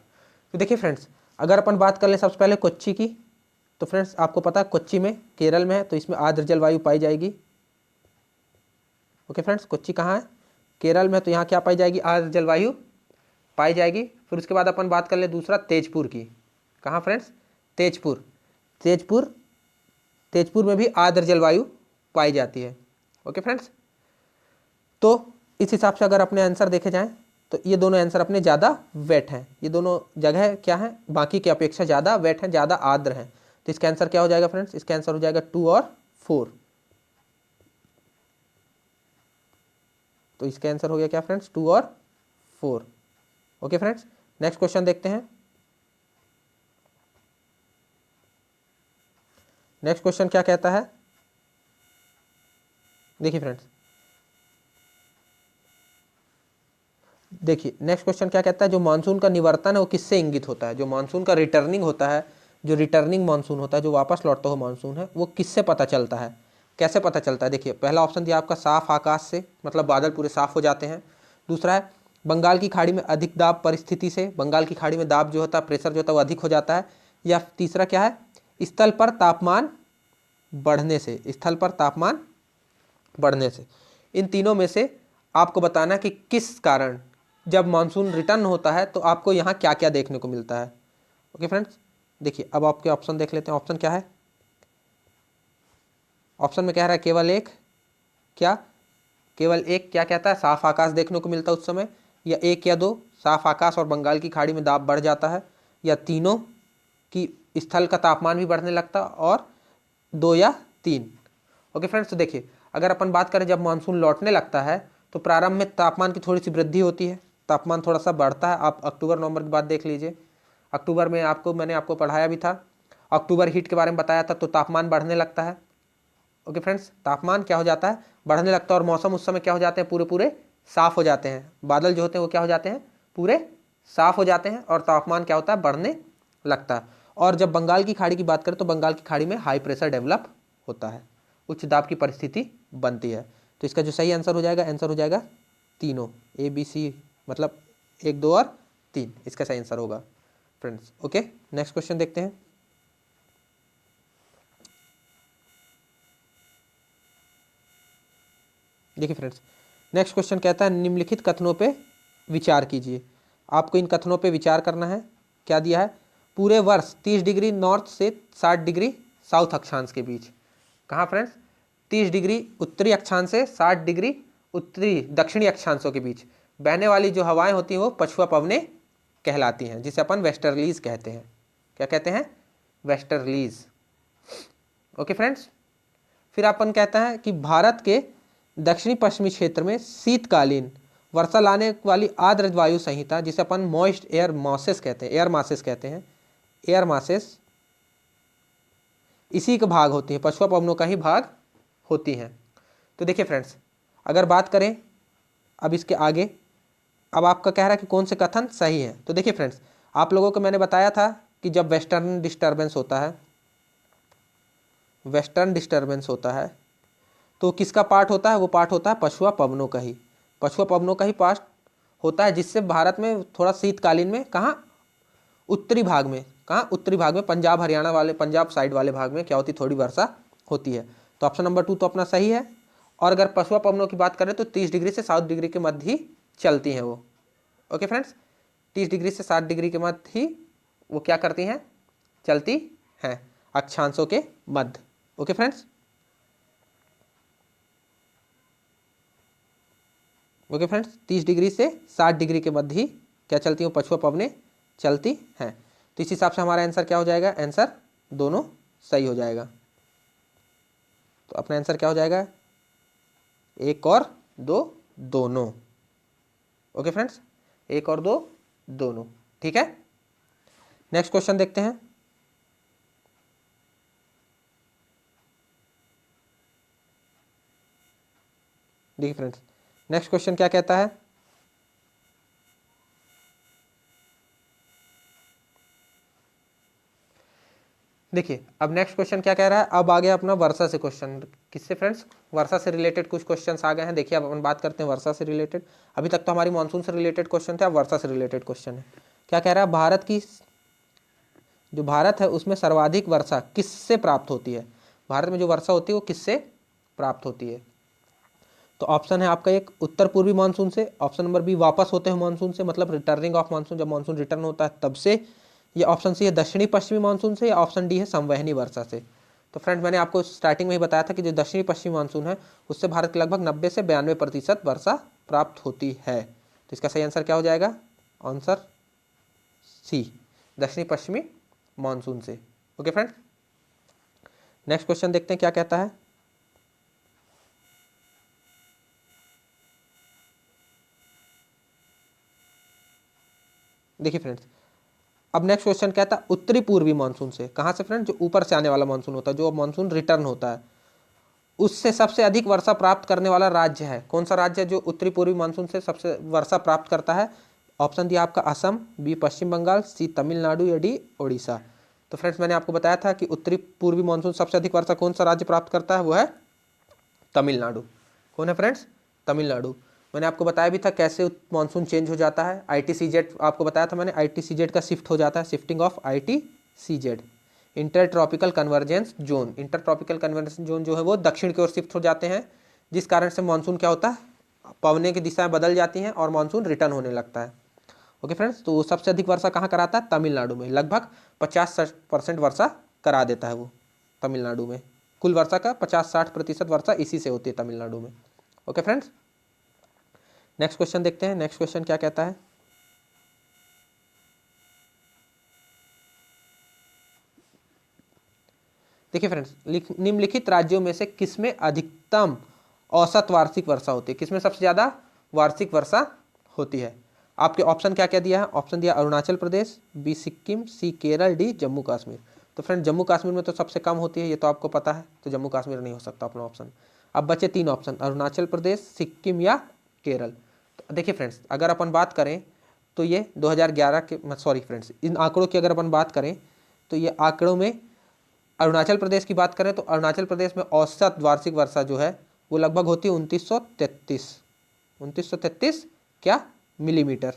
Speaker 1: तो देखिए फ्रेंड्स, अगर अपन बात कर लें सबसे पहले कोच्चि की, तो फ्रेंड्स आपको पता है कोच्चि में केरल में है, तो इसमें आर्द्र जलवायु पाई जाएगी। ओके फ्रेंड्स, कोच्चि कहाँ है? केरल में, तो यहाँ क्या पाई जाएगी? आर्द्र जलवायु पाई जाएगी। फिर उसके बाद अपन बात कर ले दूसरा तेजपुर की। कहाँ फ्रेंड्स? तेजपुर। तेजपुर, तेजपुर में भी आर्द्र जलवायु पाई जाती है। ओके फ्रेंड्स, तो इस हिसाब से अगर अपने आंसर देखे जाएं तो ये दोनों आंसर अपने ज़्यादा वेट हैं। ये दोनों जगह क्या है, बाकी की अपेक्षा ज़्यादा वेट हैं, ज़्यादा आर्द्र हैं। तो इसका आंसर क्या हो जाएगा फ्रेंड्स? इसका आंसर हो जाएगा 2 और 4। तो इसका आंसर हो गया क्या फ्रेंड्स? 2 और 4। ओके फ्रेंड्स, नेक्स्ट क्वेश्चन देखते हैं। नेक्स्ट क्वेश्चन क्या कहता है? देखिए फ्रेंड्स, देखिए नेक्स्ट क्वेश्चन क्या कहता है? जो मानसून का निवर्तन है वो किससे इंगित होता है? जो मानसून का रिटर्निंग होता है, जो रिटर्निंग मानसून होता है, जो वापस लौटता हुआ मानसून है, वो किससे पता चलता है? कैसे पता चलता है? देखिए, पहला ऑप्शन दिया आपका साफ आकाश से, मतलब बादल पूरे साफ हो जाते हैं। दूसरा है बंगाल की खाड़ी में अधिक दाब परिस्थिति से, बंगाल की खाड़ी में दाब जो होता है, प्रेशर जो होता है वो अधिक हो जाता है। या तीसरा क्या है? स्थल पर तापमान बढ़ने से, स्थल पर तापमान बढ़ने से। इन तीनों में से आपको बताना कि किस कारण जब मानसून रिटर्न होता है तो आपको यहाँ क्या क्या देखने को मिलता है। ओके फ्रेंड्स, देखिए अब आपके ऑप्शन देख लेते हैं। ऑप्शन क्या है? ऑप्शन में कह रहा है केवल एक, क्या केवल एक क्या कहता है? साफ आकाश देखने को मिलता है उस समय। या 1 या 2 साफ आकाश और बंगाल की खाड़ी में दाब बढ़ जाता है। या तीनों की स्थल का तापमान भी बढ़ने लगता, और 2 या 3। ओके फ्रेंड्स, तो देखिए अगर अपन बात करें जब मानसून लौटने लगता है तो प्रारंभ में तापमान की थोड़ी सी वृद्धि होती है, तापमान थोड़ा सा बढ़ता है। आप अक्टूबर नवंबर की बात देख लीजिए। अक्टूबर में मैंने आपको पढ़ाया भी था, अक्टूबर हीट के बारे में बताया था, तो तापमान बढ़ने लगता है। ओके फ्रेंड्स, तापमान क्या हो जाता है? बढ़ने लगता है। और मौसम उस समय क्या हो जाते हैं? पूरे पूरे साफ हो जाते हैं। बादल जो होते हैं वो क्या हो जाते हैं? पूरे साफ हो जाते हैं, और तापमान क्या होता है? बढ़ने लगता है। और जब बंगाल की खाड़ी की बात करें तो बंगाल की खाड़ी में हाई प्रेशर डेवलप होता है, उच्च दाब की परिस्थिति बनती है। तो इसका जो सही आंसर हो जाएगा, आंसर हो जाएगा तीनों, ABC, मतलब 1, 2 और 3 इसका सही आंसर होगा फ्रेंड्स। ओके, नेक्स्ट क्वेश्चन देखते हैं। देखिए फ्रेंड्स, नेक्स्ट क्वेश्चन कहता है निम्नलिखित कथनों पे विचार कीजिए। आपको इन कथनों पे विचार करना है। क्या दिया है? पूरे वर्ष 30 डिग्री नॉर्थ से 60 डिग्री साउथ अक्षांश के बीच। कहाँ फ्रेंड्स? 30 डिग्री उत्तरी अक्षांश से 60 डिग्री उत्तरी दक्षिणी अक्षांशों के बीच बहने वाली जो हवाएं होती हैं वो पछुआ पवनें कहलाती हैं, जिसे अपन वेस्टर्लीज कहते हैं। क्या कहते हैं? वेस्टर्लीज। ओके फ्रेंड्स, फिर अपन कहता है कि भारत के दक्षिणी पश्चिमी क्षेत्र में शीतकालीन वर्षा लाने वाली आर्द्र वायु संहिता, जिसे अपन मॉइस्ट एयर मासेस कहते हैं, एयर मासेस कहते हैं, एयर मासेस इसी का भाग होती हैं, पछुआ पवनों का ही भाग होती हैं। तो देखिए फ्रेंड्स, अगर बात करें अब इसके आगे, अब आपका कह रहा है कि कौन से कथन सही है। तो देखिए फ्रेंड्स, आप लोगों को मैंने बताया था कि जब वेस्टर्न डिस्टर्बेंस होता है, वेस्टर्न डिस्टर्बेंस होता है तो किसका पार्ट होता है? वो पार्ट होता है पछुआ पवनों का ही, पछुआ पवनों का ही पार्ट होता है, जिससे भारत में थोड़ा शीतकालीन में कहाँ? उत्तरी भाग में, कहाँ? उत्तरी भाग में, पंजाब हरियाणा वाले, पंजाब साइड वाले भाग में क्या होती? थोड़ी वर्षा होती है। तो ऑप्शन नंबर 2 तो अपना सही है। और अगर पछुआ पवनों की बात करें तो 30 डिग्री से 60 डिग्री के मध्य ही चलती हैं वो। ओके फ्रेंड्स, 30 डिग्री से 60 डिग्री के मध्य ही वो क्या करती हैं? चलती हैं अक्षांशों के मध्य। Okay friends, okay friends, 30 degree से 60 डिग्री के मध्य ही क्या चलती हैं? पछुआ पवनें चलती हैं। तो इस हिसाब से हमारा आंसर क्या हो जाएगा? आंसर दोनों सही हो जाएगा। तो अपना आंसर क्या हो जाएगा? 1 और 2 दोनों। ओके फ्रेंड्स, 1 और 2 दोनों। ठीक है, नेक्स्ट क्वेश्चन देखते हैं। देखिए फ्रेंड्स, नेक्स्ट क्वेश्चन क्या कहता है। देखिए अब नेक्स्ट क्वेश्चन क्या कह रहा है। अब आ गया अपना वर्षा से क्वेश्चन। किससे फ्रेंड्स, वर्षा से रिलेटेड कुछ क्वेश्चंस आ गए हैं। देखिए अब अपन बात करते हैं वर्षा से रिलेटेड। अभी तक तो हमारी मानसून से रिलेटेड क्वेश्चन थे, अब वर्षा से रिलेटेड क्वेश्चन है। क्या कह रहा है, भारत की जो भारत है उसमें सर्वाधिक वर्षा किससे प्राप्त होती है। भारत में जो वर्षा होती है वो किससे प्राप्त होती है। तो ऑप्शन है आपका एक उत्तर पूर्वी मानसून से, ऑप्शन नंबर बी वापस होते हैं मानसून से, मतलब रिटर्निंग ऑफ मानसून, जब मानसून रिटर्न होता है तब से, या ऑप्शन सी है दक्षिणी पश्चिमी मानसून से, या ऑप्शन डी है संवहनी वर्षा से। तो फ्रेंड्स मैंने आपको स्टार्टिंग में ही बताया था कि जो दक्षिणी पश्चिमी मानसून है उससे भारत के लगभग 90 से 92% वर्षा प्राप्त होती है। तो इसका सही आंसर क्या हो जाएगा, आंसर सी, दक्षिणी पश्चिमी मानसून से। ओके फ्रेंड्स, नेक्स्ट क्वेश्चन देखते हैं क्या कहता है। देखिए फ्रेंड्स, अब नेक्स्ट क्वेश्चन कहता है उत्तरी पूर्वी मानसून से। कहाँ से फ्रेंड्स, जो ऊपर से आने वाला मानसून होता है, जो मानसून रिटर्न होता है, उससे सबसे अधिक वर्षा प्राप्त करने वाला राज्य है। कौन सा राज्य है जो उत्तरी पूर्वी मानसून से सबसे वर्षा प्राप्त करता है। ऑप्शन दिया आपका असम, बी पश्चिम बंगाल, सी तमिलनाडु, या डी ओडिशा। तो फ्रेंड्स मैंने आपको बताया था कि उत्तरी पूर्वी मानसून सबसे अधिक वर्षा कौन सा राज्य प्राप्त करता है, वो है तमिलनाडु। कौन है फ्रेंड्स, तमिलनाडु। मैंने आपको बताया भी था कैसे मानसून चेंज हो जाता है। ITCZ आपको बताया था मैंने, ITCZ का शिफ्ट हो जाता है, shifting of ITCZ, inter tropical convergence zone. Inter tropical convergence zone जो है वो दक्षिण की ओर शिफ्ट हो जाते हैं, जिस कारण से मानसून क्या होता है, पवने की दिशाएं बदल जाती हैं और मानसून रिटर्न होने लगता है। ओके फ्रेंड्स, तो सबसे अधिक वर्षा कहाँ कराता है, तमिलनाडु में। लगभग 50-60% वर्षा करा देता है वो तमिलनाडु में। कुल वर्षा का 50-60% वर्षा इसी से होती है तमिलनाडु में। ओके फ्रेंड्स, नेक्स्ट क्वेश्चन देखते हैं। नेक्स्ट क्वेश्चन क्या कहता है। देखिए फ्रेंड्स, निम्नलिखित राज्यों में से किसमें अधिकतम औसत वार्षिक वर्षा होती है, किसमें सबसे ज़्यादा वार्षिक वर्षा होती है। आपके ऑप्शन क्या क्या दिया है। ऑप्शन दिया अरुणाचल प्रदेश, बी सिक्किम, सी केरल, डी जम्मू कश्मीर। तो फ्रेंड जम्मू कश्मीर में तो सबसे कम होती है, ये तो आपको पता है, तो जम्मू कश्मीर नहीं हो सकता अपना ऑप्शन। अब बचे 3 ऑप्शन, अरुणाचल प्रदेश, सिक्किम या केरल। तो देखिए फ्रेंड्स, अगर अपन बात करें तो ये 2011 के, सॉरी फ्रेंड्स, इन आंकड़ों की अगर अपन बात करें तो ये आंकड़ों में अरुणाचल प्रदेश की बात करें तो अरुणाचल प्रदेश में औसत वार्षिक वर्षा जो है वो लगभग होती है 2933 क्या मिलीमीटर।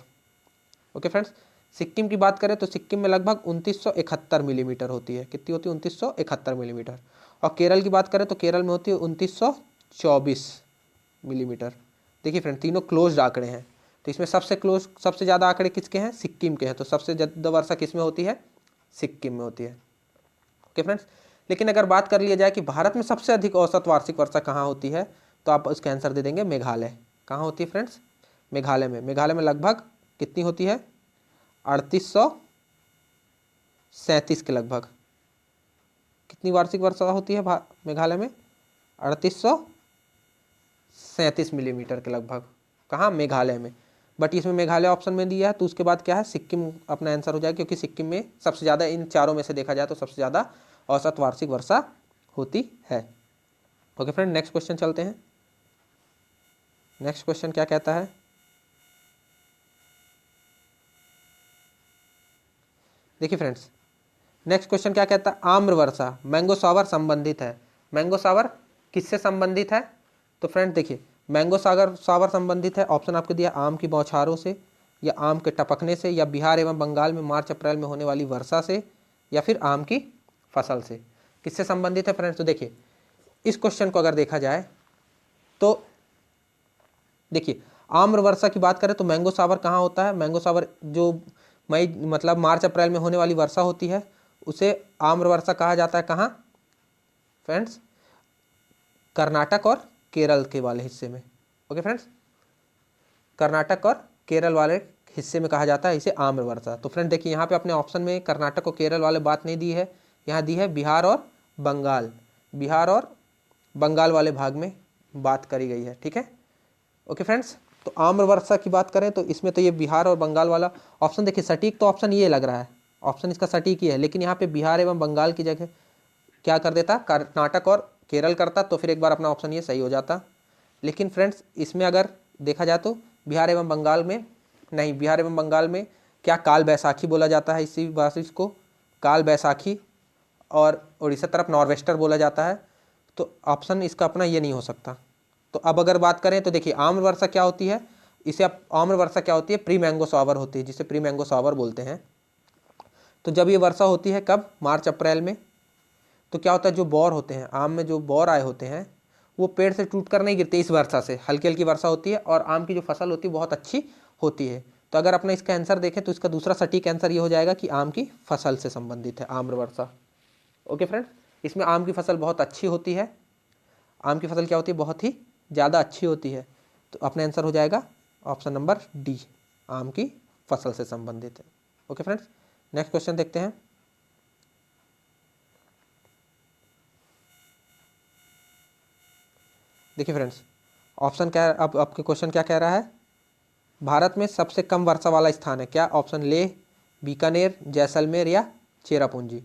Speaker 1: ओके फ्रेंड्स, सिक्किम की बात करें तो सिक्किम में लगभग 2971 मिलीमीटर होती है। कितनी होती है, 2971 मिलीमीटर। और केरल की बात करें तो केरल में होती है 2924 मिलीमीटर। देखिए फ्रेंड, तीनों क्लोज आंकड़े हैं, तो इसमें सबसे क्लोज, सबसे ज़्यादा आंकड़े किसके हैं, सिक्किम के हैं। तो सबसे ज़्यादा वर्षा किस में होती है, सिक्किम में होती है। ओके फ्रेंड्स, लेकिन अगर बात कर लिया जाए कि भारत में सबसे अधिक औसत वार्षिक वर्षा कहाँ होती है, तो आप उसका आंसर दे देंगे मेघालय। कहाँ होती है फ्रेंड्स, मेघालय में। मेघालय में लगभग कितनी होती है, 3837 के लगभग। कितनी वार्षिक वर्षा होती है मेघालय में, 3837 मिलीमीटर के लगभग। कहाँ, मेघालय में। बट इसमें मेघालय ऑप्शन में दिया है, तो उसके बाद क्या है, सिक्किम अपना आंसर हो जाएगा, क्योंकि सिक्किम में सबसे ज़्यादा, इन चारों में से देखा जाए तो सबसे ज़्यादा औसत वार्षिक वर्षा होती है। ओके फ्रेंड, नेक्स्ट क्वेश्चन चलते हैं। नेक्स्ट क्वेश्चन क्या कहता है। देखिए फ्रेंड्स, नेक्स्ट क्वेश्चन क्या कहता है, आम्र वर्षा मैंगो सावर संबंधित है। मैंगो सावर किससे संबंधित है, तो फ्रेंड देखिए, मैंगो सावर संबंधित है, ऑप्शन आपको दिया आम की बौछारों से, या आम के टपकने से, या बिहार एवं बंगाल में मार्च अप्रैल में होने वाली वर्षा से, या फिर आम की फसल से। किससे संबंधित है फ्रेंड्स, तो देखिए इस क्वेश्चन को अगर देखा जाए तो देखिए, आम्र वर्षा की बात करें तो मैंगो सावर कहाँ होता है, मैंगो सावर जो मई मतलब मार्च अप्रैल में होने वाली वर्षा होती है उसे आम्र वर्षा कहा जाता है। कहाँ फ्रेंड्स, कर्नाटक और केरल के वाले हिस्से में। ओके फ्रेंड्स, कर्नाटक और केरल वाले हिस्से में कहा जाता है इसे आम्र वर्षा। तो फ्रेंड देखिए, यहाँ पे अपने ऑप्शन में कर्नाटक और केरल वाले बात नहीं दी है, यहाँ दी है बिहार और बंगाल, बिहार और बंगाल वाले भाग में बात करी गई है। ठीक है, ओके फ्रेंड्स, तो तो आम्र वर्षा की बात करें तो इसमें तो ये बिहार और बंगाल वाला ऑप्शन, देखिए सटीक तो ऑप्शन ये लग रहा है, ऑप्शन इसका सटीक ही है, लेकिन यहाँ पे बिहार एवं बंगाल की जगह क्या कर देता, कर्नाटक और केरल करता, तो फिर एक बार अपना ऑप्शन ये सही हो जाता। लेकिन फ्रेंड्स इसमें अगर देखा जाए तो बिहार एवं बंगाल में नहीं, बिहार एवं बंगाल में क्या काल बैसाखी बोला जाता है, इसी बारिश को काल बैसाखी, और उड़ीसा तरफ नॉर्वेस्टर बोला जाता है, तो ऑप्शन इसका अपना ये नहीं हो सकता। तो अब अगर बात करें तो देखिए आम्र वर्षा क्या होती है, इसे आप आम्र वर्षा क्या होती है, प्री मैंगो शावर होती है, जिसे प्री मैंगो शावर बोलते हैं। तो जब ये वर्षा होती है कब, मार्च अप्रैल में, तो क्या होता है जो बौर होते हैं, आम में जो बौर आए होते हैं वो पेड़ से टूट कर नहीं गिरते, इस वर्षा से हल्की हल्की वर्षा होती है और आम की जो फसल होती है बहुत अच्छी होती है। तो अगर अपना इसका आंसर देखें तो इसका दूसरा सटीक आंसर ये हो जाएगा कि आम की फसल से संबंधित है आम्र वर्षा। ओके फ्रेंड्स, इसमें आम की फसल बहुत अच्छी होती है, आम की फसल क्या होती है, बहुत ही ज़्यादा अच्छी होती है। तो अपना आंसर हो जाएगा ऑप्शन नंबर डी, आम की फसल से संबंधित है। ओके फ्रेंड्स, नेक्स्ट क्वेश्चन देखते हैं। देखिए फ्रेंड्स ऑप्शन क्या, अब आपके क्वेश्चन क्या कह रहा है, भारत में सबसे कम वर्षा वाला स्थान है क्या, ऑप्शन लेह, बीकानेर, जैसलमेर या चेरापूंजी।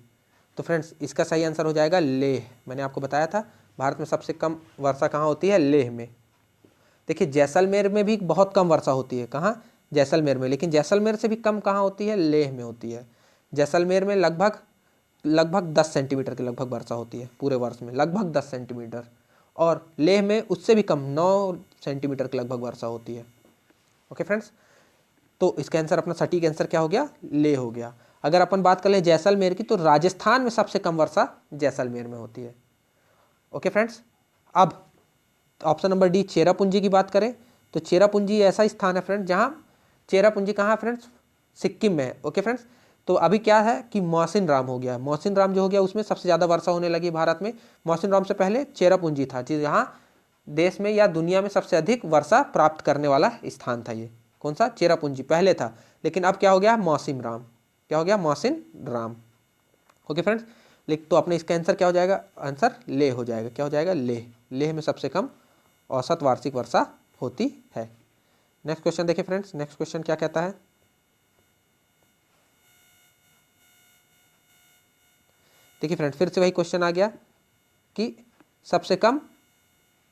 Speaker 1: तो फ्रेंड्स इसका सही आंसर हो जाएगा लेह। मैंने आपको बताया था भारत में सबसे कम वर्षा कहाँ होती है, लेह में। देखिए जैसलमेर में भी बहुत कम वर्षा होती है, कहाँ, जैसलमेर में, लेकिन जैसलमेर से भी कम कहाँ होती है, लेह में होती है। जैसलमेर में लगभग 10 सेंटीमीटर की लगभग वर्षा होती है पूरे वर्ष में, लगभग 10 सेंटीमीटर, और लेह में उससे भी कम 9 सेंटीमीटर की लगभग वर्षा होती है। ओके फ्रेंड्स, तो इसका आंसर अपना सटीक आंसर क्या हो गया, लेह हो गया। अगर अपन बात कर लें जैसलमेर की, तो राजस्थान में सबसे कम वर्षा जैसलमेर में होती है। ओके फ्रेंड्स, अब ऑप्शन नंबर डी चेरापूंजी की बात करें तो चेरापूंजी ऐसा स्थान है फ्रेंड्स जहाँ, चेरापूंजी कहाँ है फ्रेंड्स, सिक्किम में है। ओके फ्रेंड्स, तो अभी क्या है कि मौसिन राम हो गया, मौसिन राम जो हो गया उसमें सबसे ज़्यादा वर्षा होने लगी भारत में। मौसिन राम से पहले चेरापूंजी था, जहाँ देश में या दुनिया में सबसे अधिक वर्षा प्राप्त करने वाला स्थान था। ये कौन सा, चेरापूंजी पहले था, लेकिन अब क्या हो गया, मौसिम राम, क्या हो गया, मौसिन राम। ओके फ्रेंड्स, तो अपने इसका आंसर क्या हो जाएगा, आंसर लेह हो जाएगा, क्या हो जाएगा, लेह। लेह में सबसे कम औसत वार्षिक वर्षा होती है। नेक्स्ट क्वेश्चन देखिए फ्रेंड्स, नेक्स्ट क्वेश्चन क्या कहता है। देखिए फ्रेंड्स फिर से वही क्वेश्चन आ गया कि सबसे कम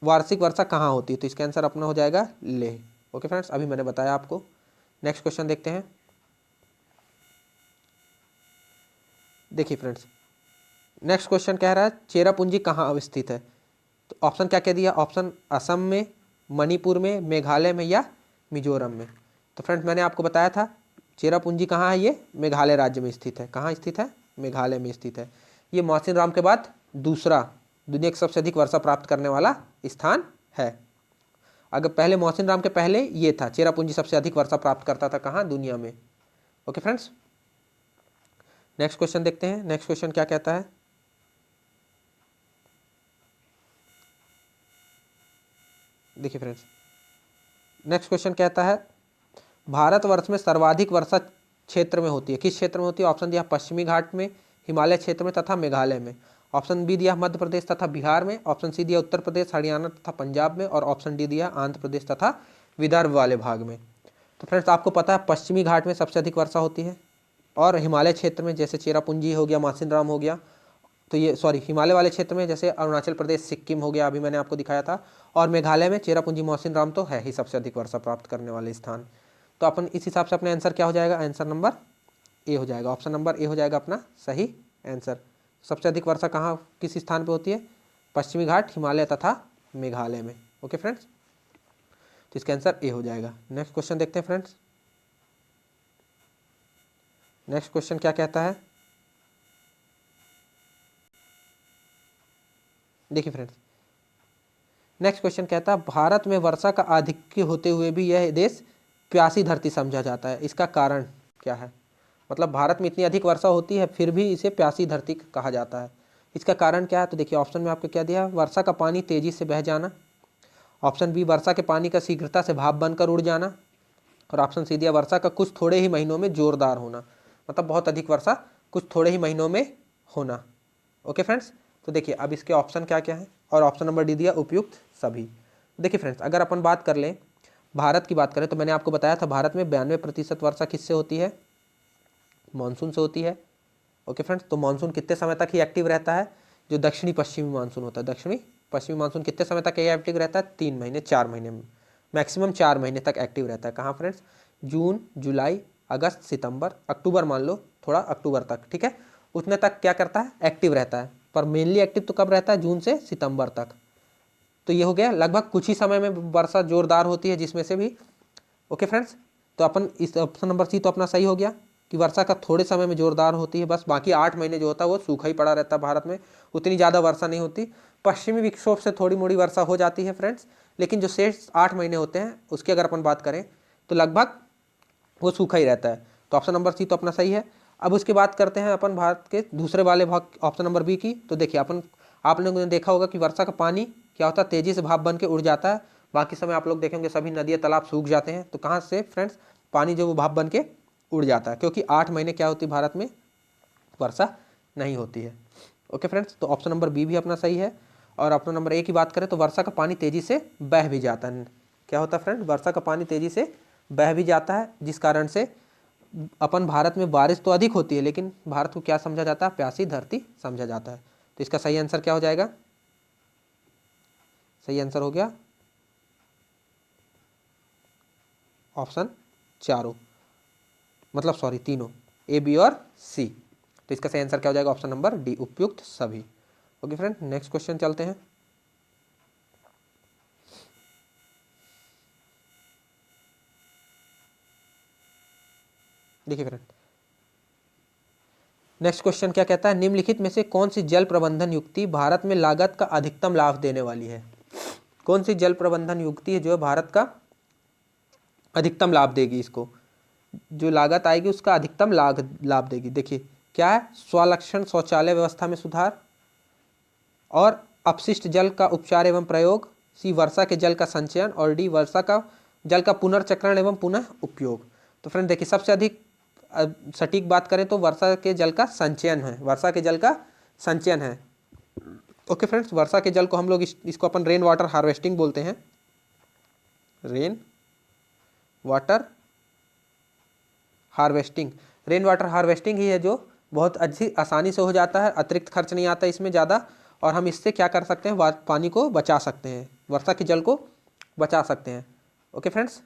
Speaker 1: वार्षिक वर्षा कहाँ होती है, तो इसका आंसर अपना हो जाएगा लेह। ओके फ्रेंड्स, अभी मैंने बताया आपको। नेक्स्ट क्वेश्चन देखते हैं। देखिए फ्रेंड्स नेक्स्ट क्वेश्चन कह रहा है चेरापूंजी कहाँ अवस्थित है, तो ऑप्शन क्या कह दिया, ऑप्शन असम में, मणिपुर में, मेघालय में या मिजोरम में। तो फ्रेंड्स मैंने आपको बताया था चेरापूंजी कहाँ है, ये मेघालय राज्य में स्थित है। कहाँ स्थित है, मेघालय में स्थित है। ये मौसिन राम के बाद दूसरा दुनिया की सबसे अधिक वर्षा प्राप्त करने वाला स्थान है। अगर पहले मौसिन राम के पहले ये था, चेरापूंजी सबसे अधिक वर्षा प्राप्त करता था कहाँ, दुनिया में। ओके फ्रेंड्स, नेक्स्ट क्वेश्चन देखते हैं। नेक्स्ट क्वेश्चन क्या कहता है। देखिए फ्रेंड्स नेक्स्ट क्वेश्चन कहता है भारतवर्ष में सर्वाधिक वर्षा क्षेत्र में होती है, किस क्षेत्र में होती है। ऑप्शन दिया पश्चिमी घाट में, हिमालय क्षेत्र में तथा मेघालय में। ऑप्शन बी दिया मध्य प्रदेश तथा बिहार में। ऑप्शन सी दिया उत्तर प्रदेश, हरियाणा तथा पंजाब में। और ऑप्शन डी दिया आंध्र प्रदेश तथा विदर्भ वाले भाग में। तो फ्रेंड्स आपको पता है पश्चिमी घाट में सबसे अधिक वर्षा होती है, और हिमालय क्षेत्र में जैसे चेरापूंजी हो गया, मौसिन राम हो गया, तो ये हिमालय वाले क्षेत्र में जैसे अरुणाचल प्रदेश, सिक्किम हो गया, अभी मैंने आपको दिखाया था, और मेघालय में चेरापूंजी, मौसिन राम तो है ही सबसे अधिक वर्षा प्राप्त करने वाले स्थान। तो अपन इस हिसाब से अपना आंसर क्या हो जाएगा, आंसर नंबर ए हो जाएगा। ऑप्शन नंबर ए हो जाएगा अपना सही आंसर। सबसे अधिक वर्षा कहाँ किस स्थान पे होती है, पश्चिमी घाट, हिमालय तथा मेघालय में। ओके फ्रेंड्स, तो इसका आंसर ए हो जाएगा। नेक्स्ट क्वेश्चन देखते हैं फ्रेंड्स। नेक्स्ट क्वेश्चन क्या कहता है। देखिए फ्रेंड्स नेक्स्ट क्वेश्चन कहता है भारत में वर्षा का आधिक्य होते हुए भी यह देश प्यासी धरती समझा जाता है, इसका कारण क्या है। मतलब भारत में इतनी अधिक वर्षा होती है फिर भी इसे प्यासी धरती कहा जाता है, इसका कारण क्या है। तो देखिए ऑप्शन में आपको क्या दिया, वर्षा का पानी तेजी से बह जाना। ऑप्शन बी वर्षा के पानी का शीघ्रता से भाप बनकर उड़ जाना। और ऑप्शन सी दिया वर्षा का कुछ थोड़े ही महीनों में जोरदार होना, मतलब बहुत अधिक वर्षा कुछ थोड़े ही महीनों में होना। ओके फ्रेंड्स, तो देखिए अब इसके ऑप्शन क्या क्या है, और ऑप्शन नंबर डी दिया उपयुक्त सभी। देखिए फ्रेंड्स अगर अपन बात कर लें भारत की बात करें तो मैंने आपको बताया था भारत में 92% वर्षा किससे होती है, मानसून से होती है। ओके फ्रेंड्स, तो मानसून कितने समय तक ही एक्टिव रहता है, जो दक्षिणी पश्चिमी मानसून होता है, दक्षिणी पश्चिमी मानसून कितने समय तक ये एक्टिव रहता है, 3 महीने 4 महीने में, मैक्सिमम 4 महीने तक एक्टिव रहता है। कहाँ फ्रेंड्स, जून, जुलाई, अगस्त, सितंबर, अक्टूबर मान लो, थोड़ा अक्टूबर तक, ठीक है, उतने तक क्या करता है, एक्टिव रहता है। पर मेनली एक्टिव तो कब रहता है, जून से सितंबर तक। तो ये हो गया, लगभग कुछ ही समय में वर्षा जोरदार होती है जिसमें से भी। ओके फ्रेंड्स, तो अपन इस ऑप्शन नंबर सी तो अपना सही हो गया कि वर्षा का थोड़े समय में जोरदार होती है, बस बाकी 8 महीने जो होता है वो सूखा ही पड़ा रहता है भारत में, उतनी ज़्यादा वर्षा नहीं होती। पश्चिमी विक्षोभ से थोड़ी मोड़ी वर्षा हो जाती है फ्रेंड्स, लेकिन जो शेष 8 महीने होते हैं उसकी अगर अपन बात करें तो लगभग वो सूखा ही रहता है। तो ऑप्शन नंबर सी तो अपना सही है। अब उसकी बात करते हैं अपन भारत के दूसरे वाले भाग, ऑप्शन नंबर बी की। तो देखिए अपन, आप लोगों ने देखा होगा कि वर्षा का पानी क्या होता है, तेजी से भाप बन के उड़ जाता है। बाकी समय आप लोग देखेंगे सभी नदियाँ तालाब सूख जाते हैं। तो कहाँ से फ्रेंड्स, पानी जो वो भाप बन के उड़ जाता है, क्योंकि 8 महीने क्या होती है भारत में, वर्षा नहीं होती है। ओके फ्रेंड्स, तो ऑप्शन नंबर बी भी अपना सही है। और ऑप्शन नंबर ए की बात करें तो वर्षा का पानी तेजी से बह भी जाता है। क्या होता है फ्रेंड, वर्षा का पानी तेजी से बह भी जाता है, जिस कारण से अपन भारत में बारिश तो अधिक होती है, लेकिन भारत को क्या समझा जाता है, प्यासी धरती समझा जाता है। तो इसका सही आंसर क्या हो जाएगा, सही आंसर हो गया ऑप्शन चारों, मतलब सॉरी तीनों, ए बी और सी। तो इसका सही आंसर क्या हो जाएगा, ऑप्शन नंबर डी, उपयुक्त सभी। ओके फ्रेंड, नेक्स्ट क्वेश्चन चलते हैं। देखिए फ्रेंड, नेक्स्ट क्वेश्चन क्या कहता है, निम्नलिखित में से कौन सी जल प्रबंधन युक्ति भारत में लागत का अधिकतम लाभ देने वाली है। कौन सी जल प्रबंधन युक्ति है जो है भारत का अधिकतम लाभ देगी, इसको जो लागत आएगी उसका अधिकतम लाभ देगी। देखिए क्या है, स्वलक्षण शौचालय व्यवस्था में सुधार, और अपशिष्ट जल का उपचार एवं प्रयोग, सी वर्षा के जल का संचयन, और डी वर्षा का जल का पुनर्चक्रण एवं पुनः उपयोग। तो फ्रेंड देखिए, सबसे अधिक सटीक बात करें तो वर्षा के जल का संचयन है, वर्षा के जल का संचयन है। ओके फ्रेंड्स, वर्षा के जल को हम लोग इसको अपन रेन वाटर हार्वेस्टिंग बोलते हैं, rain water harvesting. Rain water harvesting ही है जो बहुत अच्छी आसानी से हो जाता है, अतिरिक्त खर्च नहीं आता इसमें ज़्यादा, और हम इससे क्या कर सकते हैं, पानी को बचा सकते हैं, वर्षा के जल को बचा सकते हैं। ओके फ्रेंड्स,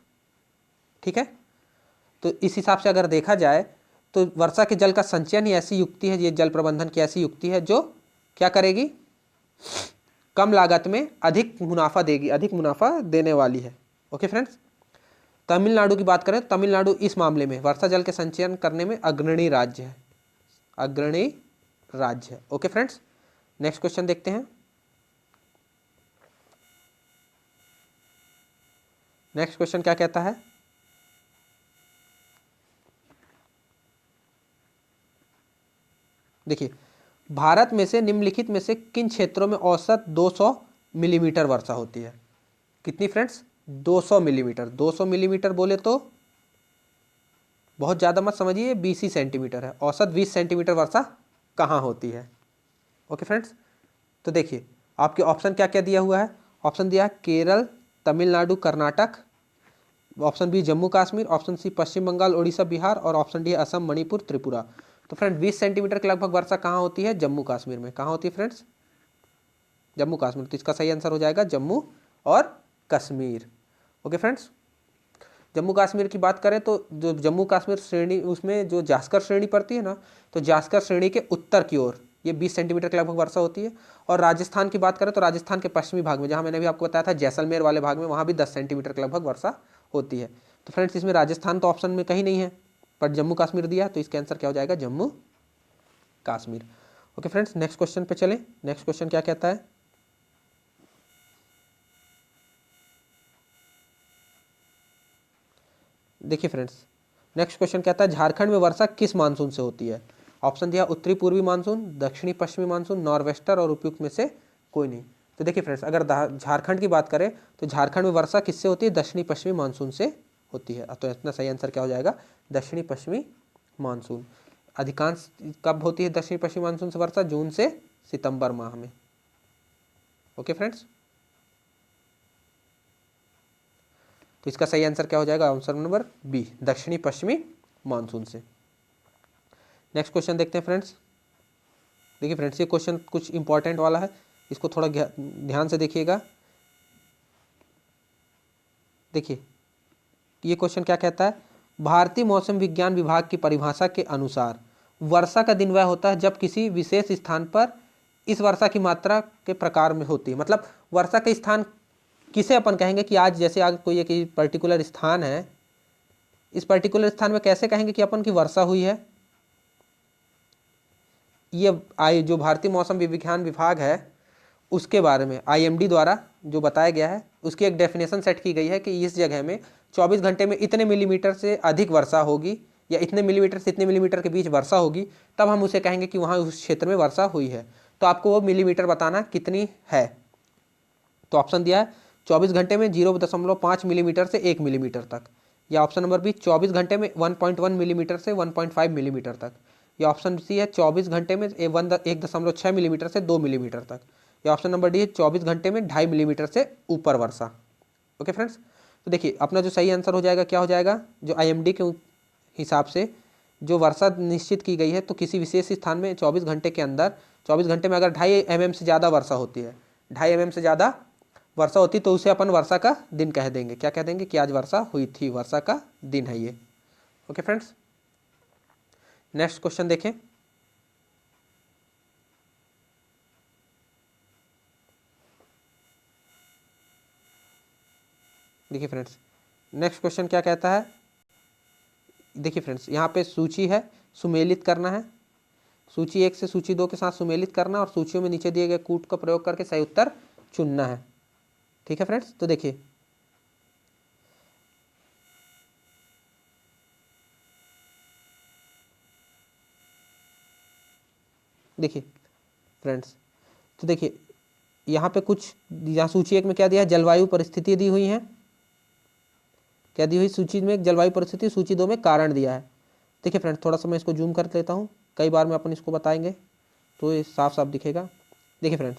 Speaker 1: ठीक है। तो इस हिसाब से अगर देखा जाए तो वर्षा के जल का संचयन ही ऐसी युक्ति है, ये जल प्रबंधन की ऐसी युक्ति है जो क्या करेगी, कम लागत में अधिक मुनाफा देगी, अधिक मुनाफा देने वाली है। ओके फ्रेंड्स, तमिलनाडु की बात करें, तमिलनाडु इस मामले में वर्षा जल के संचयन करने में अग्रणी राज्य है, अग्रणी राज्य है। ओके फ्रेंड्स, नेक्स्ट क्वेश्चन देखते हैं। नेक्स्ट क्वेश्चन क्या कहता है, देखिए भारत में से निम्नलिखित में से किन क्षेत्रों में औसत 200 मिलीमीटर वर्षा होती है। कितनी फ्रेंड्स, 200 मिलीमीटर। 200 मिलीमीटर बोले तो बहुत ज़्यादा मत समझिए, 20 ही सेंटीमीटर है, औसत 20 सेंटीमीटर वर्षा कहाँ होती है। ओके फ्रेंड्स, तो देखिए आपके ऑप्शन क्या क्या दिया हुआ है, ऑप्शन दिया है Kerala, Tamil Nadu, Karnataka, option B Jammu Kashmir, option C Paschim Bengal, Orissa, Bihar, और ऑप्शन डी असम, मणिपुर, त्रिपुरा। तो फ्रेंड 20 सेंटीमीटर के लगभग वर्षा कहाँ होती है, जम्मू कश्मीर में। कहाँ होती है फ्रेंड्स, जम्मू कश्मीर। तो इसका सही आंसर हो जाएगा जम्मू और कश्मीर। ओके फ्रेंड्स, जम्मू कश्मीर की बात करें तो जो जम्मू कश्मीर श्रेणी, उसमें जो जास्कर श्रेणी पड़ती है ना, तो जास्कर श्रेणी के उत्तर की ओर ये 20 सेंटीमीटर के लगभग वर्षा होती है। और राजस्थान की बात करें तो राजस्थान के पश्चिमी भाग में, जहाँ मैंने भी आपको बताया था जैसलमेर वाले भाग में, वहाँ भी 10 सेंटीमीटर के लगभग वर्षा होती है। तो फ्रेंड्स इसमें राजस्थान तो ऑप्शन में कहीं नहीं है, पर जम्मू कश्मीर दिया, तो इसका आंसर क्या हो जाएगा, Jammu Kashmir. Okay friends, next question पे चलें। नेक्स्ट क्वेश्चन क्या कहता है, देखिए फ्रेंड्स नेक्स्ट क्वेश्चन कहता है झारखंड में वर्षा किस मानसून से होती है। ऑप्शन दिया उत्तरी पूर्वी मानसून, दक्षिणी पश्चिमी मानसून, नॉर्वेस्टर, और उपयुक्त में से कोई नहीं। तो देखिए फ्रेंड्स, अगर झारखंड की बात करें तो झारखंड में वर्षा किससे होती है, दक्षिणी पश्चिमी मानसून से होती है। तो इतना सही आंसर क्या हो जाएगा, दक्षिणी पश्चिमी मानसून। अधिकांश कब होती है दक्षिणी पश्चिमी मानसून से वर्षा, जून से सितंबर माह में। ओके फ्रेंड्स, तो इसका सही आंसर क्या हो जाएगा, ऑप्शन नंबर बी, दक्षिणी पश्चिमी मानसून से। नेक्स्ट क्वेश्चन देखते हैं फ्रेंड्स। देखिए फ्रेंड्स, ये क्वेश्चन कुछ इंपॉर्टेंट वाला है, इसको थोड़ा ध्यान से देखिएगा। देखिए ये क्वेश्चन क्या कहता है, भारतीय मौसम विज्ञान विभाग की परिभाषा के अनुसार वर्षा का दिन वह होता है जब किसी विशेष स्थान पर इस वर्षा की मात्रा के प्रकार में होती है। मतलब वर्षा के स्थान किसे अपन कहेंगे कि आज जैसे आज कोई एक पर्टिकुलर स्थान है, इस पर्टिकुलर स्थान में कैसे कहेंगे कि अपन की वर्षा हुई है। ये जो भारतीय मौसम विज्ञान विभाग है उसके बारे में IMD द्वारा जो बताया गया है, उसकी एक डेफिनेशन सेट की गई है कि इस जगह में 24 घंटे में इतने मिलीमीटर से अधिक वर्षा होगी या इतने मिलीमीटर से इतने मिलीमीटर के बीच वर्षा होगी, तब हम उसे कहेंगे कि वहाँ उस क्षेत्र में वर्षा हुई है। तो आपको वो मिलीमीटर बताना कितनी है। तो ऑप्शन दिया है 24 घंटे में 0.5 मिलीमीटर से 1 मिलीमीटर तक, या ऑप्शन नंबर बी 24 घंटे में 1.1 मिलीमीटर से 1.5 मिलीमीटर तक, या ऑप्शन सी है 24 घंटे में 1.6 मिलीमीटर से 2 मिलीमीटर तक, या ऑप्शन नंबर डी है 24 घंटे में 2.5 मिलीमीटर से ऊपर वर्षा। ओके फ्रेंड्स, तो देखिए अपना जो सही आंसर हो जाएगा क्या हो जाएगा, जो IMD के हिसाब से जो वर्षा निश्चित की गई है, तो किसी विशेष स्थान में 24 घंटे के अंदर 24 घंटे में अगर 2.5 mm से ज़्यादा वर्षा होती है, 2.5 mm से ज़्यादा वर्षा होती तो उसे अपन वर्षा का दिन कह देंगे। क्या कह देंगे कि आज वर्षा हुई थी, वर्षा का दिन है ये। ओके फ्रेंड्स, नेक्स्ट क्वेश्चन देखें। देखिए फ्रेंड्स, नेक्स्ट क्वेश्चन क्या कहता है। देखिए फ्रेंड्स, यहाँ पे सूची है, सुमेलित करना है, सूची 1 से सूची 2 के साथ सुमेलित करना और सूचियों में नीचे दिए गए कूट का प्रयोग करके सही उत्तर चुनना है। ठीक है फ्रेंड्स, तो देखिए फ्रेंड्स, तो देखिए यहाँ पे कुछ, यहाँ सूची 1 में क्या दिया है, जलवायु परिस्थिति दी हुई है। क्या दी हुई सूची में, जलवायु परिस्थिति, सूची 2 में कारण दिया है। देखिए फ्रेंड्स, थोड़ा सा मैं इसको जूम कर लेता हूँ, कई बार में अपन इसको बताएंगे तो ये साफ साफ दिखेगा। देखिए फ्रेंड्स,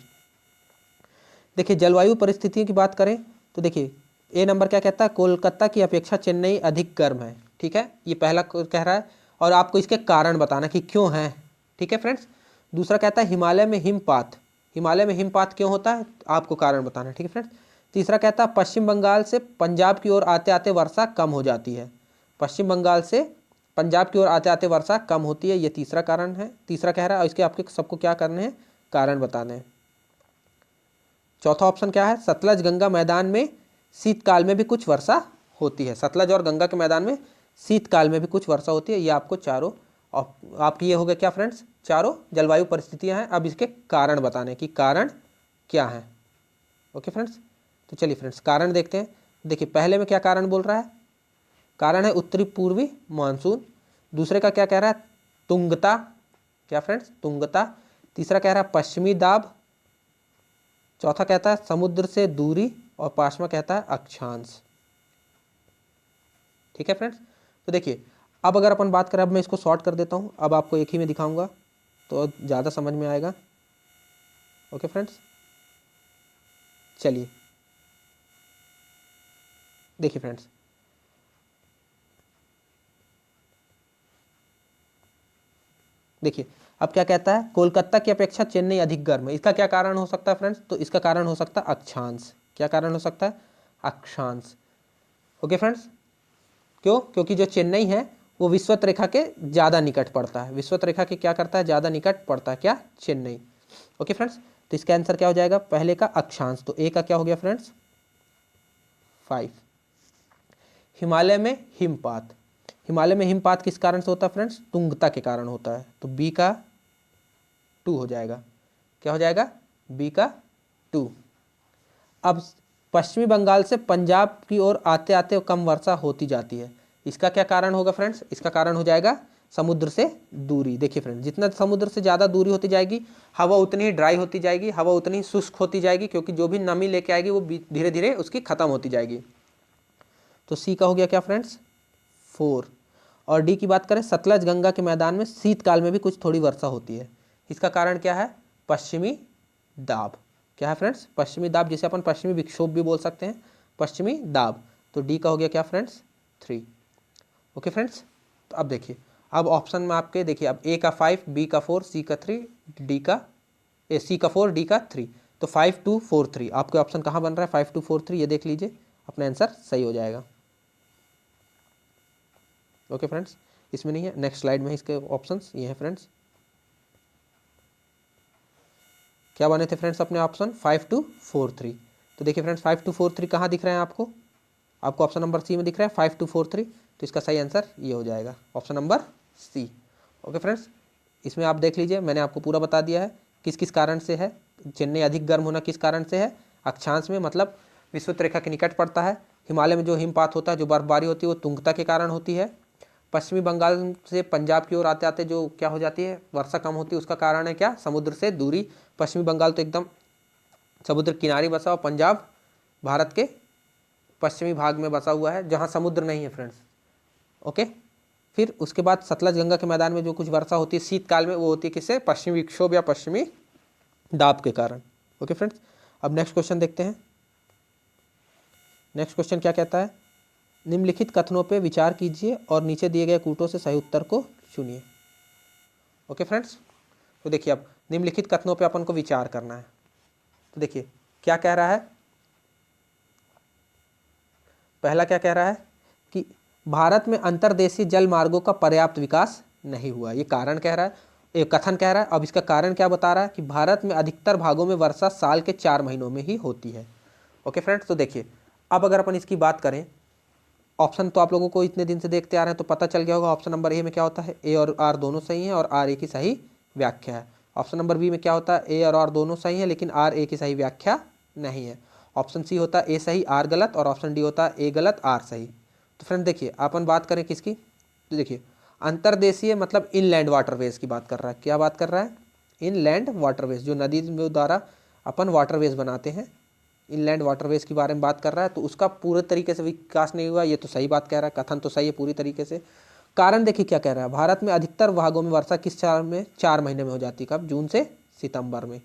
Speaker 1: देखिए जलवायु परिस्थितियों की बात करें तो देखिए ए नंबर क्या कहता है, कोलकाता की अपेक्षा चेन्नई अधिक गर्म है। ठीक है, ये पहला कह रहा है और आपको इसके कारण बताना कि क्यों है। ठीक है फ्रेंड्स, दूसरा कहता है हिमालय में हिमपात, हिमालय में हिमपात क्यों होता है, आपको कारण बताना है। ठीक है फ्रेंड्स, तीसरा कहता है पश्चिम बंगाल से पंजाब की ओर आते आते वर्षा कम हो जाती है, पश्चिम बंगाल से पंजाब की ओर आते आते वर्षा कम होती है, ये तीसरा कारण है, तीसरा कह रहा है। और इसके आपके सबको क्या करने हैं, कारण बताने हैं। चौथा ऑप्शन क्या है, सतलज गंगा मैदान में शीतकाल में भी कुछ वर्षा होती है, सतलज और गंगा के मैदान में शीतकाल में भी कुछ वर्षा होती है। ये आपको चारों आपकी ये हो गया क्या फ्रेंड्स, चारों जलवायु परिस्थितियां हैं। अब इसके कारण बताने कि कारण क्या है। ओके फ्रेंड्स, तो चलिए फ्रेंड्स कारण देखते हैं। देखिए पहले में क्या कारण बोल रहा है, कारण है उत्तरी पूर्वी मानसून। दूसरे का क्या कह रहा है, तुंगता, क्या फ्रेंड्स, तुंगता। तीसरा कह रहा है पश्चिमी दाब। चौथा कहता है समुद्र से दूरी और पांचवा कहता है अक्षांश। ठीक है फ्रेंड्स, तो देखिए अब अगर अपन बात करें, अब मैं इसको शॉर्ट कर देता हूं, अब आपको एक ही में दिखाऊंगा तो ज़्यादा समझ में आएगा। ओके फ्रेंड्स, चलिए देखिए फ्रेंड्स, देखिए अब क्या कहता है, कोलकाता की अपेक्षा चेन्नई अधिक गर्म है। इसका क्या कारण हो सकता है फ्रेंड्स, तो इसका कारण हो सकता है अक्षांश। क्या कारण हो सकता है, अक्षांश। ओके फ्रेंड्स, क्यों, क्योंकि जो चेन्नई है वो विषुवत रेखा के ज़्यादा निकट पड़ता है, विषुवत रेखा के क्या करता है, ज़्यादा निकट पड़ता है, क्या, चेन्नई। ओके फ्रेंड्स, तो इसका आंसर क्या हो जाएगा, पहले का अक्षांश। तो ए का क्या हो गया फ्रेंड्स, 5। हिमालय में हिमपात, हिमालय में हिमपात किस कारण से होता है फ्रेंड्स, तुंगता के कारण होता है। तो बी का 2 हो जाएगा। क्या हो जाएगा, बी का 2। अब पश्चिमी बंगाल से पंजाब की ओर आते आते कम वर्षा होती जाती है, इसका क्या कारण होगा फ्रेंड्स, इसका कारण हो जाएगा समुद्र से दूरी। देखिए फ्रेंड्स, जितना समुद्र से ज़्यादा दूरी होती जाएगी हवा उतनी ही ड्राई होती जाएगी, हवा उतनी ही शुष्क होती जाएगी, क्योंकि जो भी नमी लेके आएगी वो धीरे धीरे उसकी खत्म होती जाएगी। तो सी का हो गया क्या फ्रेंड्स, 4। और डी की बात करें, सतलज गंगा के मैदान में शीतकाल में भी कुछ थोड़ी वर्षा होती है, इसका कारण क्या है, पश्चिमी दाब। क्या है फ्रेंड्स, पश्चिमी दाब, जिसे अपन पश्चिमी विक्षोभ भी बोल सकते हैं, पश्चिमी दाब। तो डी का हो गया क्या फ्रेंड्स 3। ओके फ्रेंड्स, तो अब देखिए, अब ऑप्शन में आपके देखिए, अब ए का 5, बी का 4, सी का 3, डी का सी का 4, डी का 3, तो 5 2 4 3 आपके ऑप्शन कहाँ बन रहा है 5 2 4 3, ये देख लीजिए अपना आंसर सही हो जाएगा। ओके फ्रेंड्स, इसमें नहीं है, नेक्स्ट स्लाइड में इसके ऑप्शंस ये हैं फ्रेंड्स। क्या बने थे फ्रेंड्स अपने ऑप्शन 5 2 4 3, तो देखिए फ्रेंड्स 5 2 4 3 कहाँ दिख रहे हैं आपको, आपको ऑप्शन नंबर सी में दिख रहा है 5 2 4 3, तो इसका सही आंसर ये हो जाएगा option number C. Okay friends, इसमें आप देख लीजिए मैंने आपको पूरा बता दिया है किस किस कारण से है, चेन्नई अधिक गर्म होना किस कारण से है, अक्षांश में मतलब विषुवत रेखा के निकट पड़ता है, हिमालय में जो हिमपात होता है, जो बर्फबारी होती है वो तुंगता के कारण होती है, पश्चिमी बंगाल से पंजाब की ओर आते आते जो क्या हो जाती है वर्षा कम होती है, उसका कारण है क्या, समुद्र से दूरी, पश्चिमी बंगाल तो एकदम समुद्र किनारे बसा और पंजाब भारत के पश्चिमी भाग में बसा हुआ है जहाँ समुद्र नहीं है फ्रेंड्स। ओके, फिर उसके बाद सतलज गंगा के मैदान में जो कुछ वर्षा होती है शीतकाल में, वो होती है किससे, पश्चिमी विक्षोभ या पश्चिमी दाब के कारण। ओके फ्रेंड्स, अब नेक्स्ट क्वेश्चन देखते हैं। नेक्स्ट क्वेश्चन क्या कहता है, निम्नलिखित कथनों पे विचार कीजिए और नीचे दिए गए कूटों से सही उत्तर को चुनिए। ओके फ्रेंड्स, तो देखिए अब निम्नलिखित कथनों पे अपन को विचार करना है, तो देखिए क्या कह रहा है, पहला क्या कह रहा है कि भारत में अंतर्देशीय जल मार्गों का पर्याप्त विकास नहीं हुआ, ये कारण कह रहा है, एक कथन कह रहा है। अब इसका कारण क्या बता रहा है कि भारत में अधिकतर भागों में वर्षा साल के 4 महीनों में ही होती है। ओके फ्रेंड्स, तो देखिए अब अगर अपन इसकी बात करें, ऑप्शन तो आप लोगों को इतने दिन से देखते आ रहे हैं तो पता चल गया होगा ऑप्शन नंबर ए में क्या होता है, ए और आर दोनों सही हैं और आर ए की सही व्याख्या है। ऑप्शन नंबर बी में क्या होता है, ए और आर दोनों सही हैं लेकिन आर ए की सही व्याख्या नहीं है। ऑप्शन सी होता है ए सही आर गलत और ऑप्शन डी होता है ए गलत आर सही। तो फ्रेंड देखिए अपन बात करें किसकी, तो देखिए अंतर्देशीय मतलब इनलैंड वाटरवेज की बात कर रहा है, क्या बात कर रहा है, इनलैंड वाटरवेज, जो नदी द्वारा अपन वाटरवेज बनाते हैं, इनलैंड वाटरवेज के बारे में बात कर रहा है, तो उसका पूरे तरीके से विकास नहीं हुआ, ये तो सही बात कह रहा है, कथन तो सही है पूरी तरीके से। कारण देखिए क्या कह रहा है, भारत में अधिकतर भागों में वर्षा किस 4 महीने में हो जाती है, कब, जून से सितंबर में,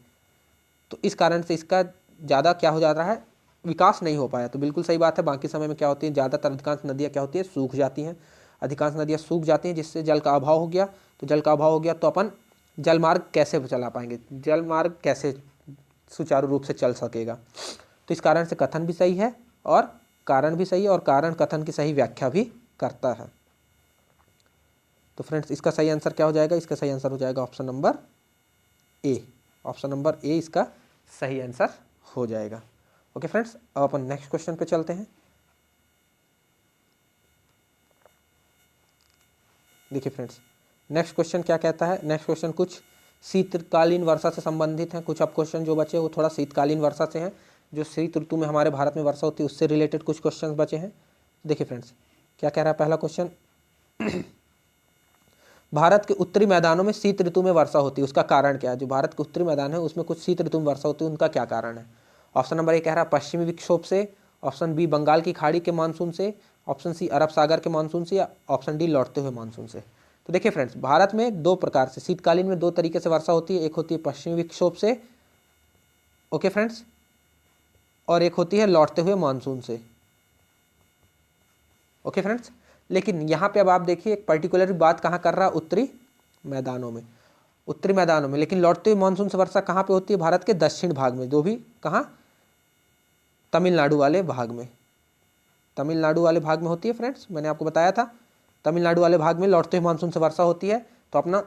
Speaker 1: तो इस कारण से इसका ज़्यादा क्या हो जा रहा है, विकास नहीं हो पाया, तो बिल्कुल सही बात है। बाकी समय में क्या होती है, ज़्यादातर अधिकांश नदियाँ क्या होती है, सूख जाती हैं, अधिकांश नदियाँ सूख जाती हैं जिससे जल का अभाव हो गया, तो जल का अभाव हो गया तो अपन जल मार्ग कैसे चला पाएंगे, जल मार्ग कैसे सुचारू रूप से चल सकेगा, तो इस कारण से कथन भी सही है और कारण भी सही है और कारण कथन की सही व्याख्या भी करता है। तो फ्रेंड्स इसका सही आंसर क्या हो जाएगा, इसका सही आंसर हो जाएगा option number A, option number A इसका सही आंसर हो जाएगा। ओके फ्रेंड्स, अब अपन नेक्स्ट क्वेश्चन पे चलते हैं। देखिए फ्रेंड्स नेक्स्ट क्वेश्चन क्या कहता है, नेक्स्ट क्वेश्चन कुछ शीतकालीन वर्षा से संबंधित हैं, कुछ अब क्वेश्चन जो बचे वो थोड़ा शीतकालीन वर्षा से हैं, जो शीत ऋतु में हमारे भारत में वर्षा होती है उससे रिलेटेड कुछ क्वेश्चन बचे हैं। देखिए फ्रेंड्स क्या कह रहा है पहला क्वेश्चन, भारत के उत्तरी मैदानों में शीत ऋतु में वर्षा होती है, उसका कारण क्या है, जो भारत के उत्तरी मैदान है उसमें कुछ शीत ऋतु में वर्षा होती है, उनका क्या कारण है। ऑप्शन नंबर ए कह रहा है पश्चिमी विक्षोभ से, ऑप्शन बी बंगाल की खाड़ी के मानसून से, ऑप्शन सी अरब सागर के मानसून से, या ऑप्शन डी लौटते हुए मानसून से। तो देखिए फ्रेंड्स भारत में दो प्रकार से शीतकालीन में 2 तरीके से वर्षा होती है, एक होती है पश्चिमी विक्षोभ से, ओके फ्रेंड्स, और एक होती है लौटते हुए मानसून से। ओके फ्रेंड्स, लेकिन यहाँ पे अब आप देखिए एक पर्टिकुलर बात कहाँ कर रहा है, उत्तरी मैदानों में, उत्तरी मैदानों में, लेकिन लौटते हुए मानसून से वर्षा कहाँ पे होती है, भारत के दक्षिण भाग में, जो भी कहाँ, तमिलनाडु वाले भाग में, तमिलनाडु वाले भाग में होती है फ्रेंड्स, मैंने आपको बताया था तमिलनाडु वाले भाग में लौटते हुए मानसून से वर्षा होती है। तो अपना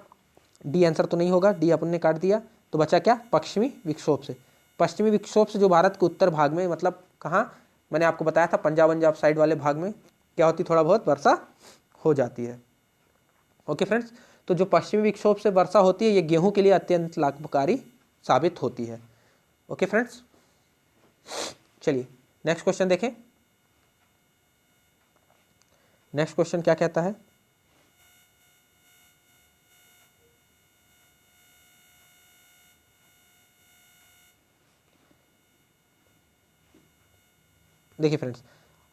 Speaker 1: डी आंसर तो नहीं होगा, डी अपन ने काट दिया, तो बचा क्या, पश्चिमी विक्षोभ से। पश्चिमी विक्षोभ से जो भारत के उत्तर भाग में मतलब कहाँ, मैंने आपको बताया था पंजाब साइड वाले भाग में क्या होती, थोड़ा बहुत वर्षा हो जाती है। ओके फ्रेंड्स, तो जो पश्चिमी विक्षोभ से वर्षा होती है ये गेहूं के लिए अत्यंत लाभकारी साबित होती है। ओके फ्रेंड्स, चलिए नेक्स्ट क्वेश्चन देखें। नेक्स्ट क्वेश्चन क्या कहता है, देखिए फ्रेंड्स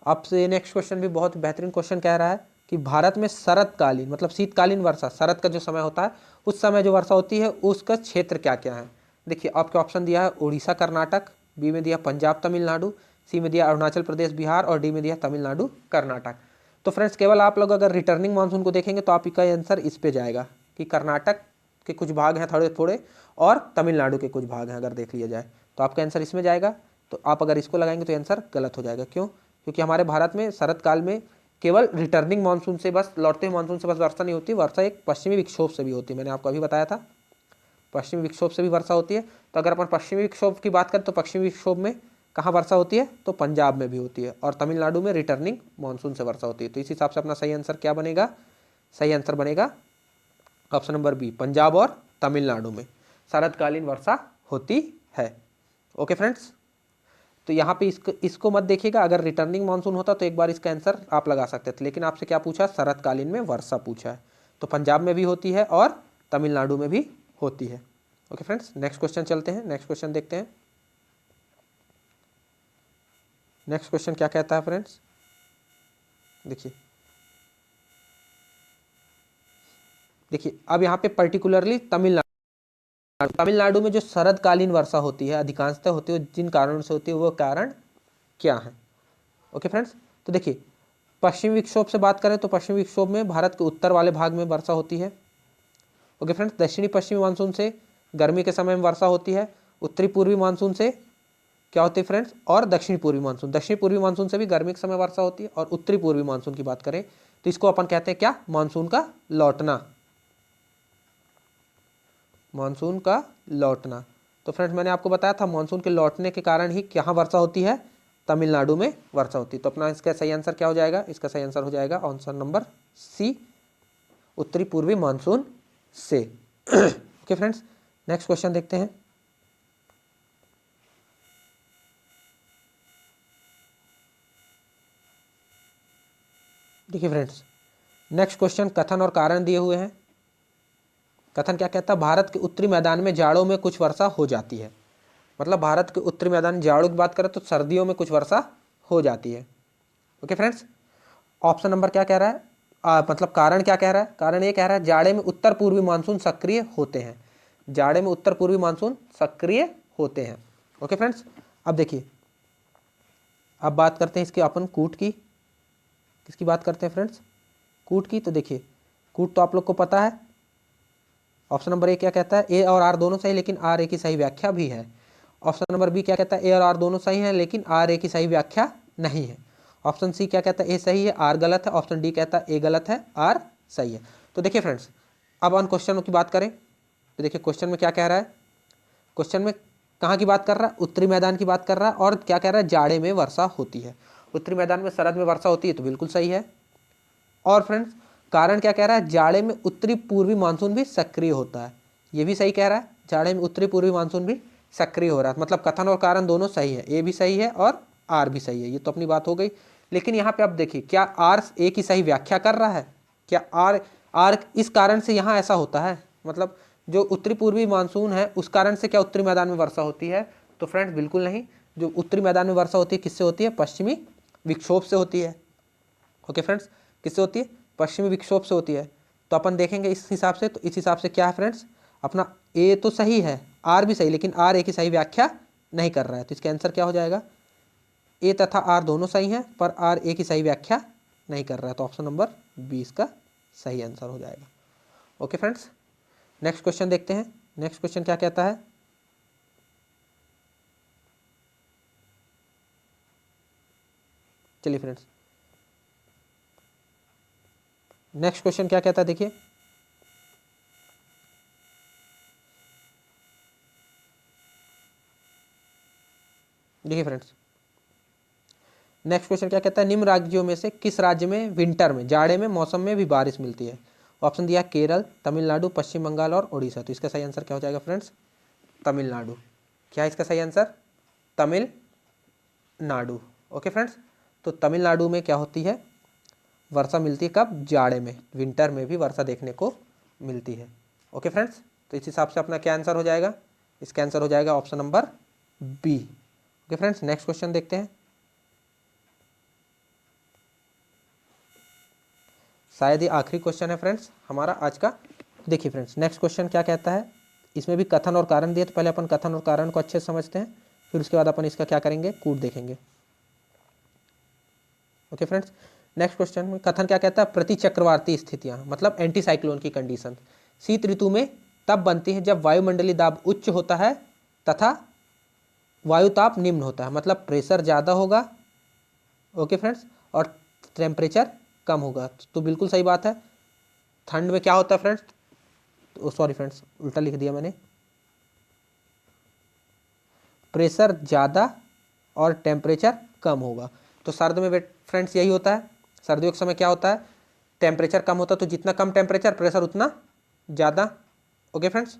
Speaker 1: आपसे नेक्स्ट क्वेश्चन भी बहुत बेहतरीन क्वेश्चन कह रहा है कि भारत में शरतकालीन मतलब शीतकालीन वर्षा, शरद का जो समय होता है उस समय जो वर्षा होती है उसका क्षेत्र क्या क्या है। देखिए आपके ऑप्शन दिया है उड़ीसा कर्नाटक, बी में दिया पंजाब तमिलनाडु, सी में दिया अरुणाचल प्रदेश बिहार और डी में दिया तमिलनाडु कर्नाटक। तो फ्रेंड्स केवल आप लोग अगर रिटर्निंग मानसून को देखेंगे तो आपका आंसर इस पे जाएगा कि कर्नाटक के कुछ भाग हैं थोड़े थोड़े और तमिलनाडु के कुछ भाग हैं, अगर देख लिया जाए तो आपका आंसर इसमें जाएगा। तो आप अगर इसको लगाएंगे तो आंसर गलत हो जाएगा। क्यों? क्योंकि हमारे भारत में शरद काल में केवल रिटर्निंग मानसून से बस, लौटते हुए मानसून से बस वर्षा नहीं होती, वर्षा एक पश्चिमी विक्षोभ से भी होती है। मैंने आपको अभी बताया था पश्चिमी विक्षोभ से भी वर्षा होती है। तो अगर अपन पश्चिमी विक्षोभ की बात करें तो पश्चिमी विक्षोभ में कहाँ वर्षा होती है? तो पंजाब में भी होती है और तमिलनाडु में रिटर्निंग मानसून से वर्षा होती है। तो इस हिसाब से अपना सही आंसर क्या बनेगा? सही आंसर बनेगा ऑप्शन नंबर बी, पंजाब और तमिलनाडु में शरदकालीन वर्षा होती है। ओके फ्रेंड्स, तो यहाँ पे इसको मत देखिएगा। अगर रिटर्निंग मानसून होता तो एक बार इसका आंसर आप लगा सकते थे, लेकिन आपसे क्या पूछा? शरदकालीन में वर्षा पूछा है। तो पंजाब में भी होती है और तमिलनाडु में भी होती है। ओके फ्रेंड्स, नेक्स्ट क्वेश्चन चलते हैं। नेक्स्ट क्वेश्चन देखते हैं। नेक्स्ट क्वेश्चन क्या कहता है फ्रेंड्स? देखिए अब यहाँ पे पर्टिकुलरली तमिलनाडु में जो शरदकालीन वर्षा होती है अधिकांशतः होती है, जिन कारणों से होती है वो कारण क्या है? ओके फ्रेंड्स, तो देखिए पश्चिमी विक्षोभ से बात करें तो पश्चिमी विक्षोभ में भारत के उत्तर वाले भाग में वर्षा होती है। ओके फ्रेंड्स, दक्षिणी पश्चिमी मानसून से गर्मी के समय में वर्षा होती है। उत्तरी पूर्वी मानसून से क्या होती है फ्रेंड्स? और दक्षिणी पूर्वी मानसून से भी गर्मी के समय वर्षा होती है। और उत्तरी पूर्वी मानसून की बात करें तो इसको अपन कहते हैं क्या? मानसून का लौटना। मानसून का लौटना। तो फ्रेंड्स मैंने आपको बताया था मानसून के लौटने के कारण ही कहाँ वर्षा होती है? तमिलनाडु में वर्षा होती है। तो अपना इसका सही आंसर क्या हो जाएगा? इसका सही आंसर हो जाएगा ऑप्शन नंबर सी, उत्तरी पूर्वी मानसून से। ओके फ्रेंड्स, नेक्स्ट क्वेश्चन देखते हैं। देखिए फ्रेंड्स, नेक्स्ट क्वेश्चन कथन और कारण दिए हुए हैं। कथन क्या कहता है? भारत के उत्तरी मैदान में जाड़ों में कुछ वर्षा हो जाती है। मतलब भारत के उत्तरी मैदान जाड़ों की बात करें तो सर्दियों में कुछ वर्षा हो जाती है। ओके फ्रेंड्स, ऑप्शन नंबर क्या कह रहा है? मतलब कारण क्या कह रहा है? कारण ये कह रहा है जाड़े में उत्तर पूर्वी मानसून सक्रिय होते हैं। जाड़े में उत्तर पूर्वी मानसून सक्रिय होते हैं। ओके फ्रेंड्स, अब देखिए अब बात करते हैं इसके अपन कूट की। किसकी बात करते हैं फ्रेंड्स? कूट की। तो देखिए कूट तो आप लोग को पता है। ऑप्शन नंबर ए क्या कहता है? ए और आर दोनों सही लेकिन आर ए की सही व्याख्या भी है। ऑप्शन नंबर बी क्या कहता है? ए और आर दोनों सही है लेकिन आर ए की सही व्याख्या नहीं है। ऑप्शन सी क्या कहता है? ए सही है आर गलत है। ऑप्शन डी कहता है ए गलत है आर सही है। तो देखिए फ्रेंड्स, अब अन क्वेश्चन की बात करें तो देखिए क्वेश्चन में क्या कह रहा है? क्वेश्चन में कहाँ की बात कर रहा है? उत्तरी मैदान की बात कर रहा है। और क्या कह रहा है? जाड़े में वर्षा होती है। उत्तरी मैदान में शरद में वर्षा होती है, तो बिल्कुल सही है। और फ्रेंड्स कारण क्या कह रहा है? जाड़े में उत्तरी पूर्वी मानसून भी सक्रिय होता है। ये भी सही कह रहा है, जाड़े में उत्तरी पूर्वी मानसून भी सक्रिय हो रहा है। मतलब कथन और कारण दोनों सही है, ए भी सही है और आर भी सही है। ये तो अपनी बात हो गई। लेकिन यहाँ पे आप देखिए क्या आर ए की सही व्याख्या कर रहा है? क्या आर इस कारण से यहाँ ऐसा होता है? मतलब जो उत्तरी पूर्वी मानसून है उस कारण से क्या उत्तरी मैदान में वर्षा होती है? तो फ्रेंड्स बिल्कुल नहीं। जो उत्तरी मैदान में वर्षा होती है किससे होती है? पश्चिमी विक्षोभ से होती है। ओके फ्रेंड्स, किससे होती है? पश्चिमी विक्षोभ से होती है। तो अपन देखेंगे इस हिसाब से। तो इस हिसाब से क्या है फ्रेंड्स? अपना ए तो सही है, आर भी सही, लेकिन आर ए की सही व्याख्या नहीं कर रहा है। तो इसका आंसर क्या हो जाएगा? ए तथा आर दोनों सही हैं पर आर ए की सही व्याख्या नहीं कर रहा है। तो ऑप्शन नंबर बी इसका सही आंसर हो जाएगा। ओके फ्रेंड्स, नेक्स्ट क्वेश्चन देखते हैं। नेक्स्ट क्वेश्चन क्या कहता है? चलिए फ्रेंड्स, नेक्स्ट क्वेश्चन क्या कहता है? देखिए फ्रेंड्स, नेक्स्ट क्वेश्चन क्या कहता है? निम्न राज्यों में से किस राज्य में विंटर में, जाड़े में मौसम में भी बारिश मिलती है? ऑप्शन दिया केरल, तमिलनाडु, पश्चिम बंगाल और उड़ीसा। तो इसका सही आंसर क्या हो जाएगा फ्रेंड्स? तमिलनाडु। क्या है इसका सही आंसर? तमिलनाडु। ओके फ्रेंड्स, तो तमिलनाडु में क्या होती है? वर्षा मिलती है कब? जाड़े में, विंटर में भी वर्षा देखने को मिलती है। ओके फ्रेंड्स, तो इस हिसाब से अपना क्या आंसर हो जाएगा? इसका आंसर हो जाएगा option number B. Okay friends, next question देखते हैं। शायद ये आखिरी क्वेश्चन है फ्रेंड्स हमारा आज का। देखिए फ्रेंड्स, नेक्स्ट क्वेश्चन क्या कहता है? इसमें भी कथन और कारण दिए। तो पहले अपन कथन और कारण को अच्छे से समझते हैं, फिर उसके बाद अपन इसका क्या करेंगे? कूट देखेंगे। ओके फ्रेंड्स, नेक्स्ट क्वेश्चन में कथन क्या कहता है, प्रतिचक्रवाती स्थितियाँ मतलब एंटी साइक्लोन की कंडीशन शीत ऋतु में तब बनती है जब वायुमंडलीय दाब उच्च होता है तथा वायुताप निम्न होता है, मतलब प्रेशर ज़्यादा होगा, ओके फ्रेंड्स, और टेम्परेचर कम होगा। तो बिल्कुल सही बात है। ठंड में क्या होता है फ्रेंड्स, सॉरी फ्रेंड्स उल्टा लिख दिया मैंने, प्रेशर ज़्यादा और टेम्परेचर कम होगा। तो सर्द में फ्रेंड्स यही होता है, सर्दियों के समय क्या होता है, टेम्परेचर कम होता है, तो जितना कम टेम्परेचर प्रेशर उतना ज़्यादा। ओके फ्रेंड्स,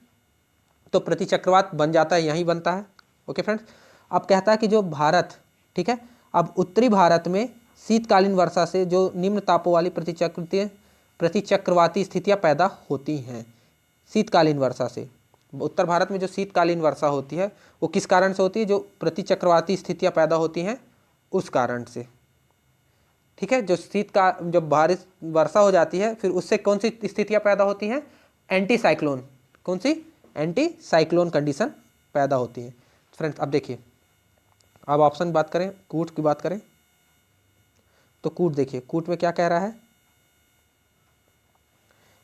Speaker 1: तो प्रतिचक्रवात बन जाता है, यहीं बनता है। ओके फ्रेंड्स, अब कहता है कि जो भारत, ठीक है, अब उत्तरी भारत में शीतकालीन वर्षा से जो निम्न तापों वाली प्रतिचक्रवाती स्थितियाँ पैदा होती हैं। शीतकालीन वर्षा से, उत्तर भारत में जो शीतकालीन वर्षा होती है वो किस कारण से होती है, जो प्रतिचक्रवाती स्थितियाँ पैदा होती हैं उस कारण से। ठीक है, जो जब बारिश वर्षा हो जाती है फिर उससे कौन सी स्थितियाँ पैदा होती हैं, एंटी साइक्लोन, कौन सी, एंटी साइक्लोन कंडीशन पैदा होती है। फ्रेंड्स अब देखिए, अब ऑप्शन की बात करें, कूट की बात करें तो कूट देखिए, कूट में क्या कह रहा है,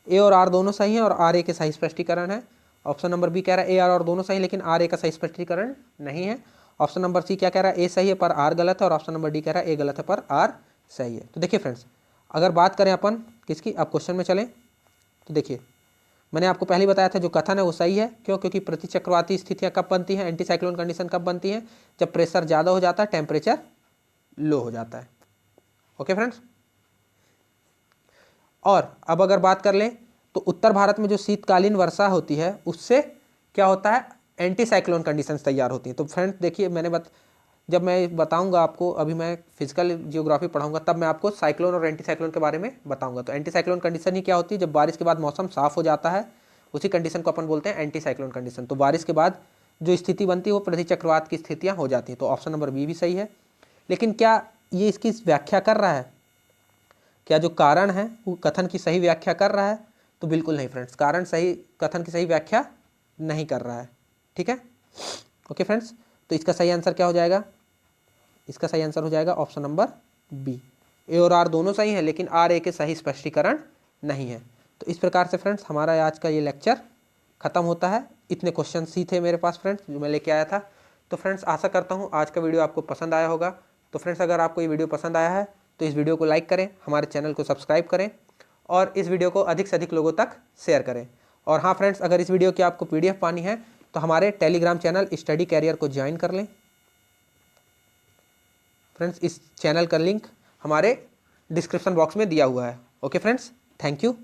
Speaker 1: ए और आर दोनों सही हैं और आर ए के सही स्पष्टीकरण है। ऑप्शन नंबर बी कह रहा है ए आर और दोनों सही लेकिन आर ए का सही स्पष्टीकरण नहीं है। ऑप्शन नंबर सी क्या कह रहा है, ए सही है पर आर गलत है, और ऑप्शन नंबर डी कह रहा है ए गलत है पर आर सही है। तो देखिए फ्रेंड्स, अगर बात करें अपन किसकी, अब क्वेश्चन में चलें तो देखिए, मैंने आपको पहले बताया था जो कथन है वो सही है। क्यों, क्योंकि प्रतिचक्रवाती स्थितियाँ कब बनती हैं, एंटी साइक्लोन कंडीशन कब बनती है, जब प्रेशर ज़्यादा हो जाता है, टेम्परेचर लो हो जाता है। ओके फ्रेंड्स, और अब अगर बात कर लें तो उत्तर भारत में जो शीतकालीन वर्षा होती है उससे क्या होता है, एंटी साइक्लोन कंडीशंस तैयार होती हैं। तो फ्रेंड्स देखिए, जब मैं बताऊंगा आपको, अभी मैं फिजिकल जियोग्राफी पढ़ाऊंगा तब मैं आपको साइक्लोन और एंटी साइक्लोन के बारे में बताऊंगा। तो एंटी साइक्लोन कंडीशन ही क्या होती है, जब बारिश के बाद मौसम साफ हो जाता है उसी कंडीशन को अपन बोलते हैं एंटी साइक्लोन कंडीशन। तो बारिश के बाद जो स्थिति बनती है वो प्रतिचक्रवात की स्थितियाँ हो जाती हैं। तो ऑप्शन नंबर बी भी सही है। लेकिन क्या ये इसकी व्याख्या कर रहा है, क्या जो कारण है वो कथन की सही व्याख्या कर रहा है, तो बिल्कुल नहीं फ्रेंड्स, कारण सही कथन की सही व्याख्या नहीं कर रहा है। ठीक है, ओके फ्रेंड्स, तो इसका सही आंसर क्या हो जाएगा, इसका सही आंसर हो जाएगा ऑप्शन नंबर बी। ए और आर दोनों सही हैं लेकिन आर ए के सही स्पष्टीकरण नहीं है। तो इस प्रकार से फ्रेंड्स हमारा आज का ये लेक्चर खत्म होता है। इतने क्वेश्चन सी थे मेरे पास फ्रेंड्स जो मैं लेके आया था। तो फ्रेंड्स आशा करता हूँ आज का वीडियो आपको पसंद आया होगा। तो फ्रेंड्स अगर आपको ये वीडियो पसंद आया है तो इस वीडियो को लाइक करें, हमारे चैनल को सब्सक्राइब करें और इस वीडियो को अधिक से अधिक लोगों तक शेयर करें। और हाँ फ्रेंड्स, अगर इस वीडियो की आपको PDF पानी है तो हमारे टेलीग्राम चैनल स्टडी कैरियर को ज्वाइन कर लें। फ्रेंड्स इस चैनल का लिंक हमारे डिस्क्रिप्शन बॉक्स में दिया हुआ है। Okay friends, thank you.